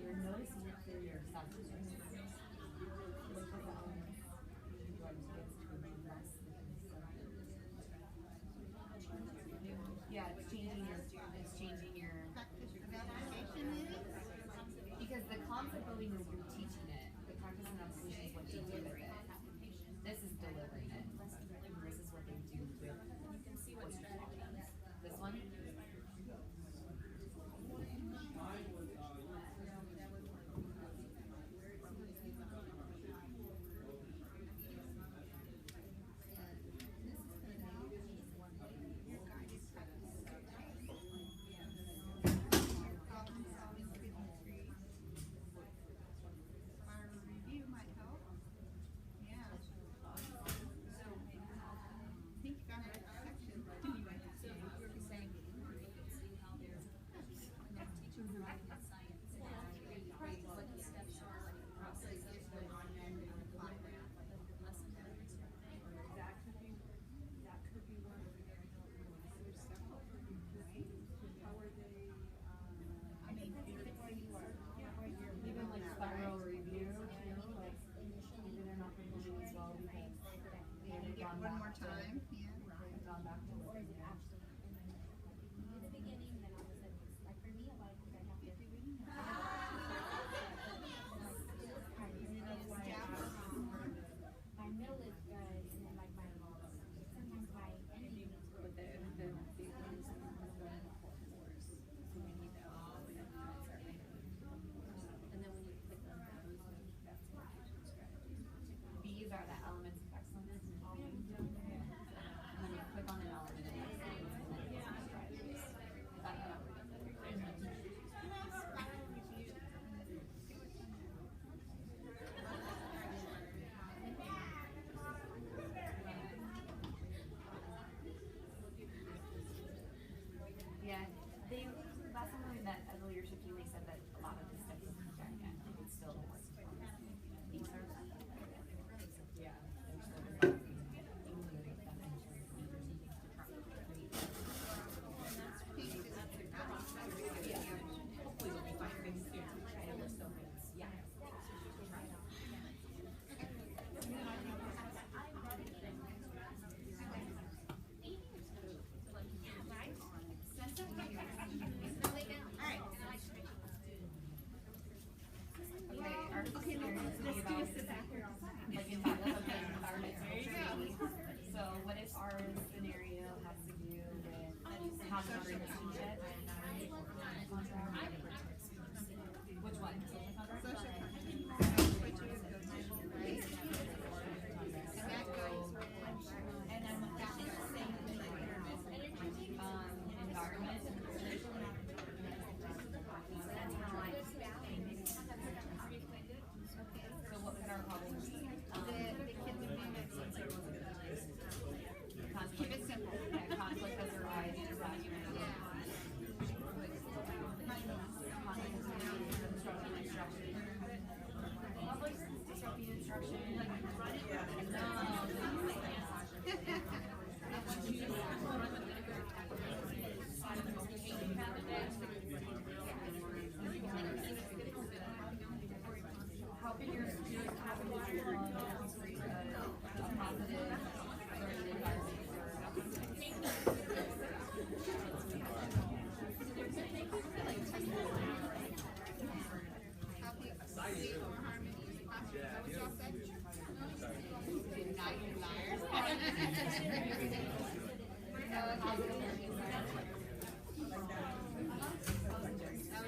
you're noticing it through your assessment. Yeah, it's changing your, Practice evaluation maybe? because the concept building is you're teaching it, the practice and application is what you do with it. This is delivering it. This is what they do with what you taught them. This one? Problem solving skill tree. Our review might help. Yeah. I think you got it section anyway. So you were saying teaching writing and science and what the steps are, like the process of going on and apply that, like the lesson plans. that could be one. There's several, right? How are they, I mean, Even like spiral review, too, like, maybe they're not performing as well because they've get gone one back more to- time, yeah. They've gone back to what they did. In the beginning, then all of a sudden, like for me, a lot of times I have to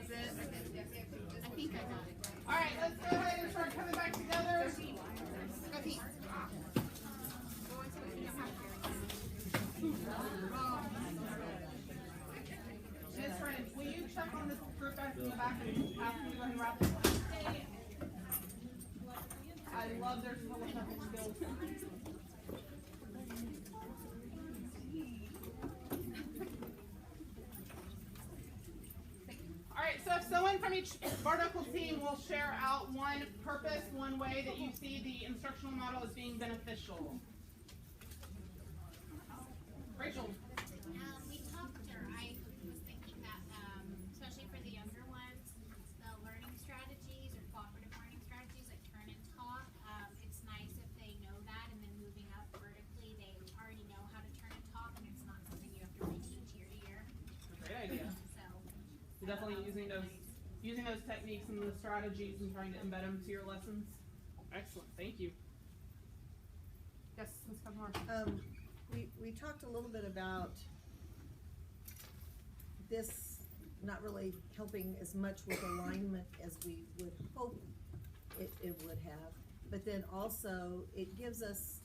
was it? I think I got it. All right, let's go ahead and start coming back together. Go Pete. Miss Friend, will you check on this group back in the back and ask me to go ahead and wrap this up? I love their telepathic skills. All right, so if someone from each Barnacle team will share out one purpose, one way that you see the instructional model as being beneficial. Rachel. We talked, or I was thinking that, especially for the younger ones, the learning strategies or cooperative learning strategies like turn and talk, it's nice if they know that, and then moving up vertically, they already know how to turn and talk, and it's not something you have to reteach year to year. Great idea. So, You're definitely using those techniques and the strategies and trying to embed them to your lessons. Excellent, thank you. Yes, Ms. Cavanaugh. We talked a little bit about this not really helping as much with alignment as we would hope it would have. But then also, it gives us,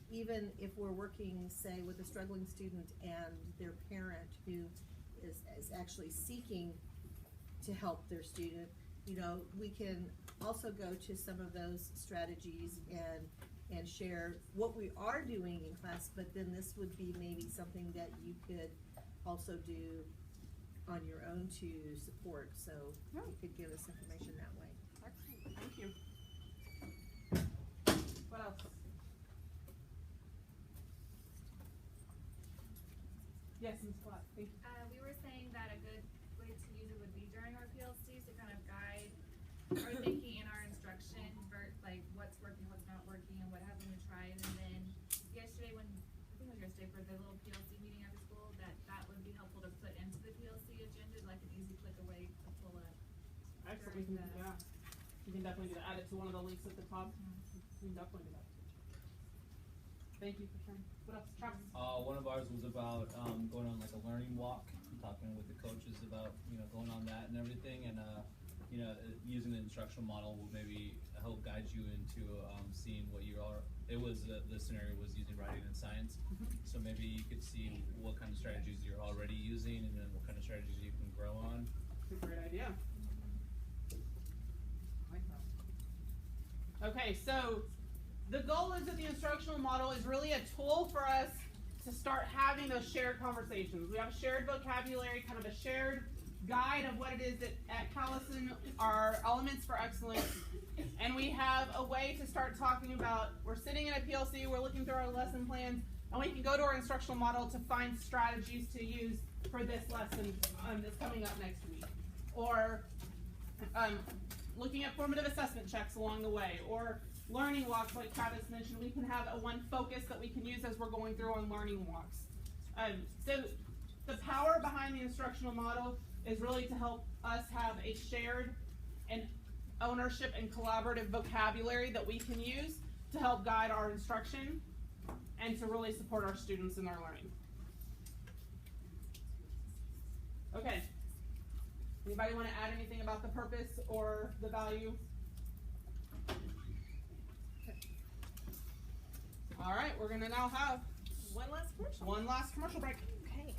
even if we're working, say, with a struggling student and their parent who is actually seeking to help their student, you know, we can also go to some of those strategies and share what we are doing in class, but then this would be maybe something that you could also do on your own to support, so you could give us information that way. Excellent, thank you. What else? Yes, Ms. Platt, thank you. We were saying that a good way to use it would be during our PLCs to kind of guide our thinking in our instruction, like what's working, what's not working, and what haven't we tried. And then yesterday, I think it was yesterday for the little PLC meeting after school, that would be helpful to put into the PLC agenda, like an easy click away to pull up. Excellent, we can do that. You can definitely do that. Add it to one of the links at the top. We can definitely do that. Thank you for sharing. What else, Travis? One of ours was about going on like a learning walk, talking with the coaches about going on that and everything, and using the instructional model will maybe help guide you into seeing what you are. It was the scenario was using writing and science, so maybe you could see what kind of strategies you're already using, and then what kind of strategies you can grow on. That's a great idea. Okay, so the goal is that the instructional model is really a tool for us to start having those shared conversations. We have a shared vocabulary, kind of a shared guide of what it is that at Callison are elements for excellence. And we have a way to start talking about, we're sitting in a PLC, we're looking through our lesson plans, and we can go to our instructional model to find strategies to use for this lesson that's coming up next week. Or looking at formative assessment checks along the way, or learning walks like Travis mentioned. We can have a one focus that we can use as we're going through on learning walks. So the power behind the instructional model is really to help us have a shared and ownership and collaborative vocabulary that we can use to help guide our instruction and to really support our students in their learning. Okay. Anybody want to add anything about the purpose or the value? All right, we're going to now have One last commercial break. Okay.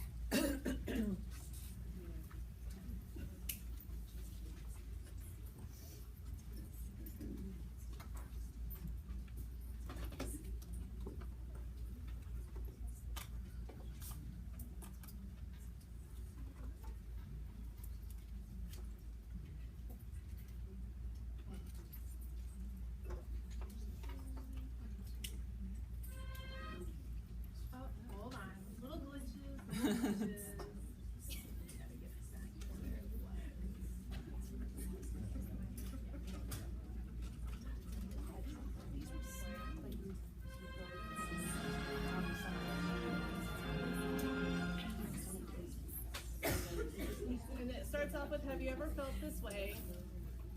Hold on. Little glitches. And it starts off with, have you ever felt this way?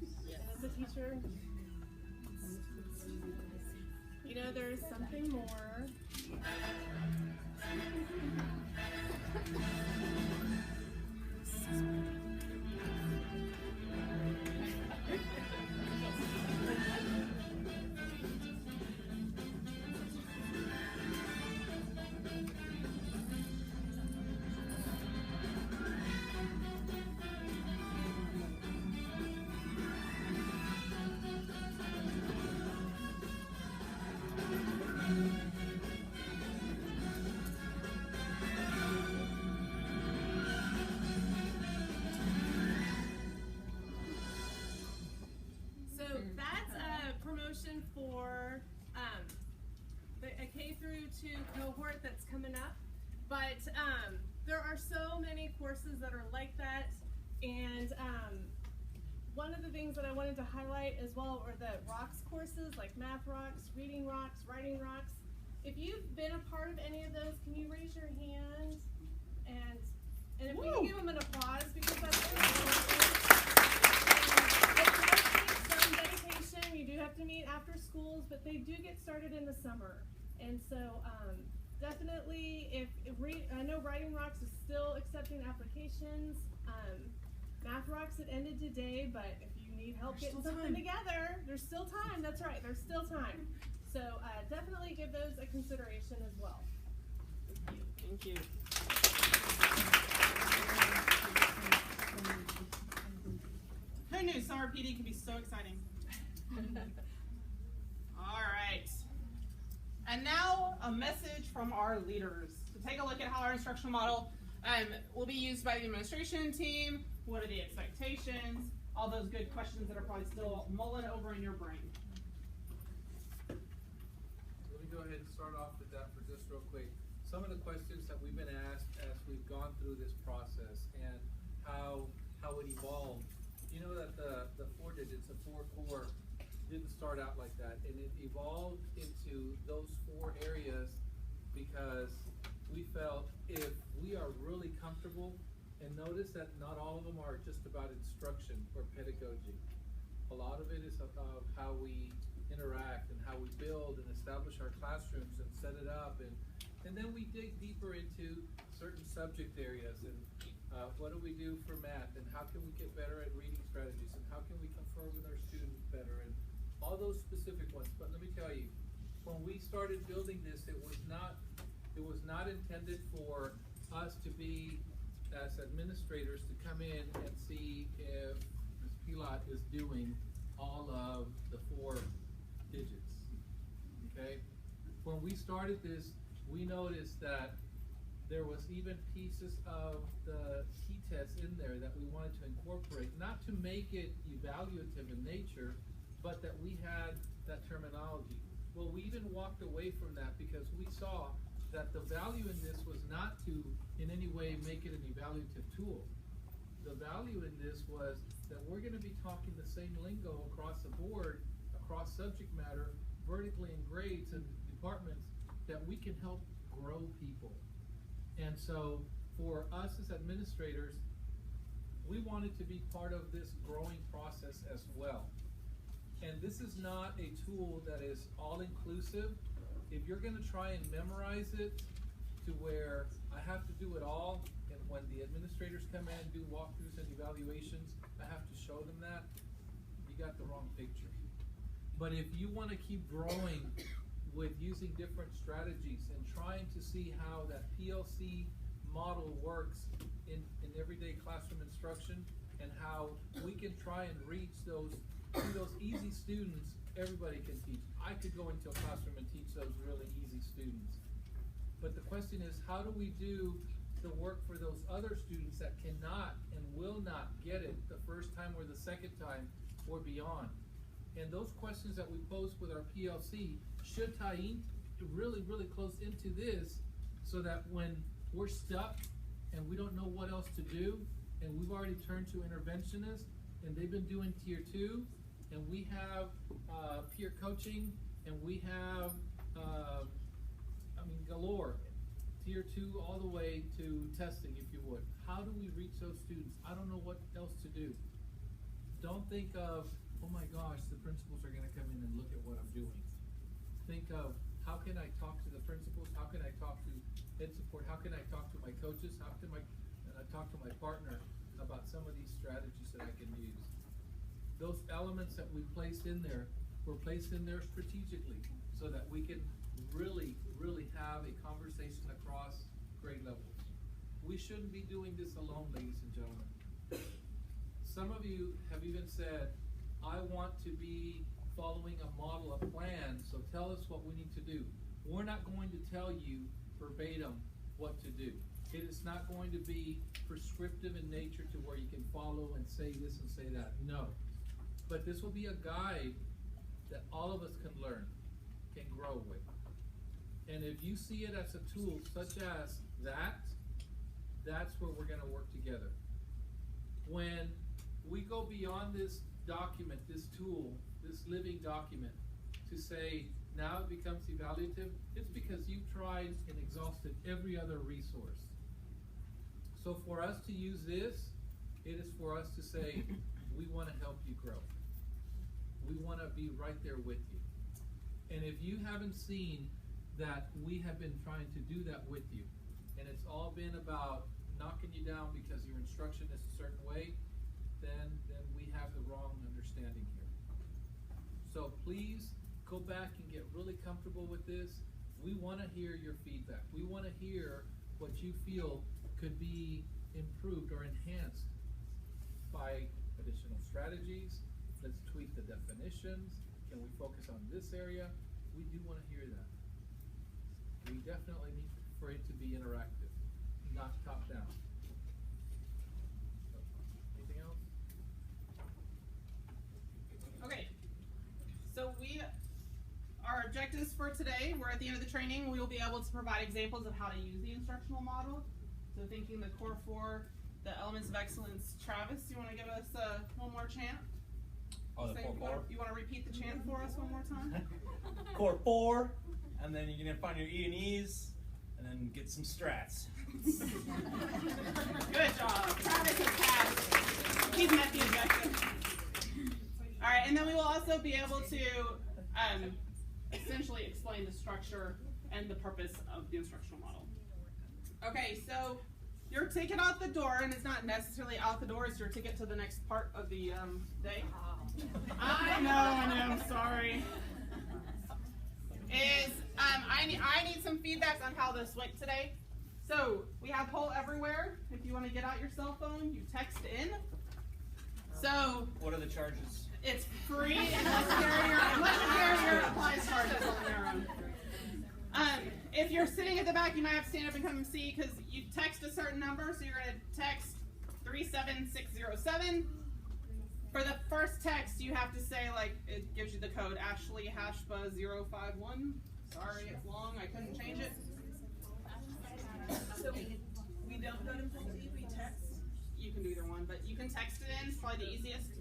And as a teacher, you know, there's something more. So that's a promotion for a K through 2 cohort that's coming up. But there are so many courses that are like that. And one of the things that I wanted to highlight as well are the rocks courses, like math rocks, reading rocks, writing rocks. If you've been a part of any of those, can you raise your hand? And if we can give them an applause, because that's really important. It does take some dedication. You do have to meet after schools, but they do get started in the summer. And so definitely, I know Writing Rocks is still accepting applications. Math Rocks, it ended today, but if you need help getting something together, there's still time. That's right, there's still time. So definitely give those a consideration as well. Thank you. Who knew summer PD could be so exciting? All right. And now a message from our leaders to take a look at how our instructional model will be used by the administration team. What are the expectations? All those good questions that are probably still mulling over in your brain. Let me go ahead and start off with that for just real quick. Some of the questions that we've been asked as we've gone through this process and how it evolved. You know that the 4 digits, the 4 core, didn't start out like that, and it evolved into those 4 areas because we felt if we are really comfortable, and notice that not all of them are just about instruction or pedagogy. A lot of it is about how we interact and how we build and establish our classrooms and set it up, and then we dig deeper into certain subject areas and what do we do for math, and how can we get better at reading strategies, and how can we confer with our students better, and all those specific ones. But let me tell you, when we started building this, it was not intended for us to be, as administrators, to come in and see if Ms. Pilot is doing all of the 4 digits, okay? When we started this, we noticed that there was even pieces of the T-test in there that we wanted to incorporate, not to make it evaluative in nature, but that we had that terminology. Well, we even walked away from that because we saw that the value in this was not to in any way make it an evaluative tool. The value in this was that we're going to be talking the same lingo across the board, across subject matter, vertically in grades and departments, that we can help grow people. And so for us as administrators, we wanted to be part of this growing process as well. And this is not a tool that is all-inclusive. If you're going to try and memorize it to where I have to do it all, and when the administrators come in and do walkthroughs and evaluations, I have to show them that, you got the wrong picture. But if you want to keep growing with using different strategies and trying to see how that PLC model works in everyday classroom instruction, and how we can try and reach those easy students, everybody can teach. I could go into a classroom and teach those really easy students. But the question is, how do we do the work for those other students that cannot and will not get it the first time or the second time or beyond? And those questions that we pose with our PLC should tie in really, really close into this, so that when we're stuck and we don't know what else to do, and we've already turned to interventionists, and they've been doing tier 2, and we have peer coaching, and we have, galore, tier 2 all the way to testing, if you would. How do we reach those students? I don't know what else to do. Don't think of, oh my gosh, the principals are going to come in and look at what I'm doing. Think of, how can I talk to the principals? How can I talk to and support? How can I talk to my coaches? How can I talk to my partner about some of these strategies that I can use? Those elements that we placed in there were placed in there strategically so that we can really, really have a conversation across grade levels. We shouldn't be doing this alone, ladies and gentlemen. Some of you have even said, I want to be following a model, a plan, so tell us what we need to do. We're not going to tell you verbatim what to do. It is not going to be prescriptive in nature to where you can follow and say this and say that. No. But this will be a guide that all of us can learn, can grow with. And if you see it as a tool such as that, that's where we're going to work together. When we go beyond this document, this tool, this living document, to say now it becomes evaluative, it's because you've tried and exhausted every other resource. So for us to use this, it is for us to say, we want to help you grow. We want to be right there with you. And if you haven't seen that we have been trying to do that with you, and it's all been about knocking you down because your instruction is a certain way, then we have the wrong understanding here. So please go back and get really comfortable with this. We want to hear your feedback. We want to hear what you feel could be improved or enhanced by additional strategies. Let's tweak the definitions. Can we focus on this area? We do want to hear that. We definitely need for it to be interactive, not top down. Anything else? Okay, so our objectives for today, we're at the end of the training. We will be able to provide examples of how to use the instructional model. So thinking the core 4, the elements of excellence. Travis, you want to give us one more chant? Oh, the core 4? You want to repeat the chant for us one more time? Core 4, and then you're going to find your E and E's, and then get some strats. Good job. Travis has passed. He's met the objective. All right, and then we will also be able to essentially explain the structure and the purpose of the instructional model. Okay, so your ticket out the door, and it's not necessarily out the door, it's your ticket to the next part of the day. I know, sorry. Is I need some feedback on how this went today. So we have poll everywhere. If you want to get out your cell phone, you text in. So what are the charges? It's free unless your carrier applies charges on their own. If you're sitting at the back, you might have to stand up and come and see because you text a certain number. So you're going to text 37607. For the first text, you have to say, like, it gives you the code, Ashley Hashpa 051. Sorry, it's long. I couldn't change it. So we don't go to Pulte, we text. You can do either one, but you can text it in. It's probably the easiest.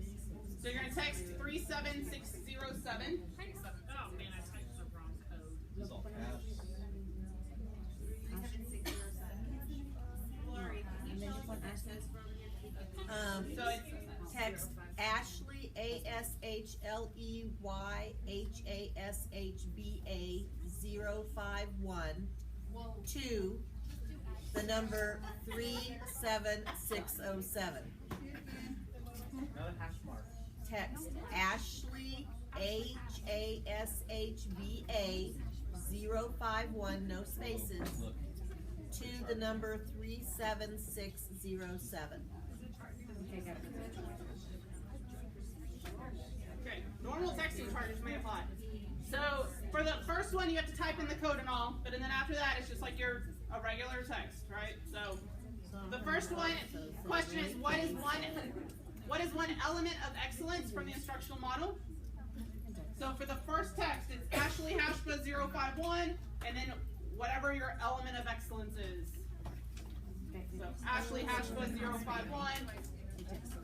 So you're going to text 37607. Oh, man, I typed the wrong code. This is all cash. 37607. Lori, can you tell us what that says for So it's text Ashley, ASHLEY HASHBA 051 to the number 37607. Another hash mark. Text Ashley, HASHBA 051, no spaces, to the number 37607. Okay, normal texting charges may apply. So for the first one, you have to type in the code and all, but then after that, it's just like a regular text, right? So the first question is, what is one element of excellence from the instructional model? So for the first text, it's Ashley Hashpa 051, and then whatever your element of excellence is. So Ashley Hashpa 051,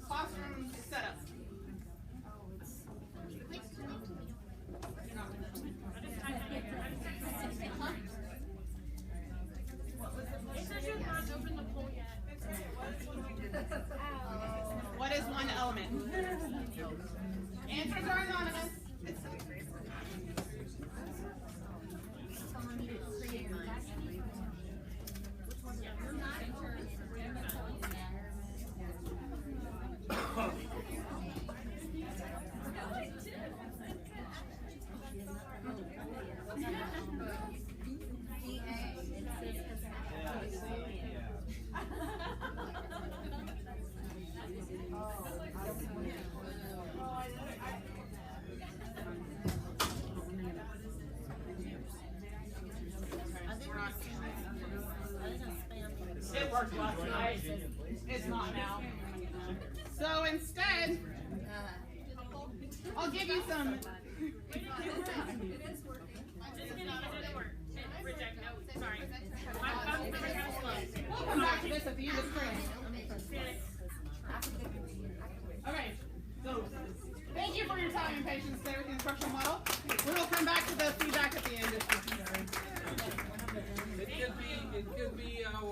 classroom setup. What is one element? Answers are anonymous. welcome. It is working. Just kidding, it didn't work. Reject, no, sorry. I'm slow. Come back to this at the end of training. Okay, so thank you for your time and patience there with the instructional model. We will come back to the feedback at the end if necessary. It could be our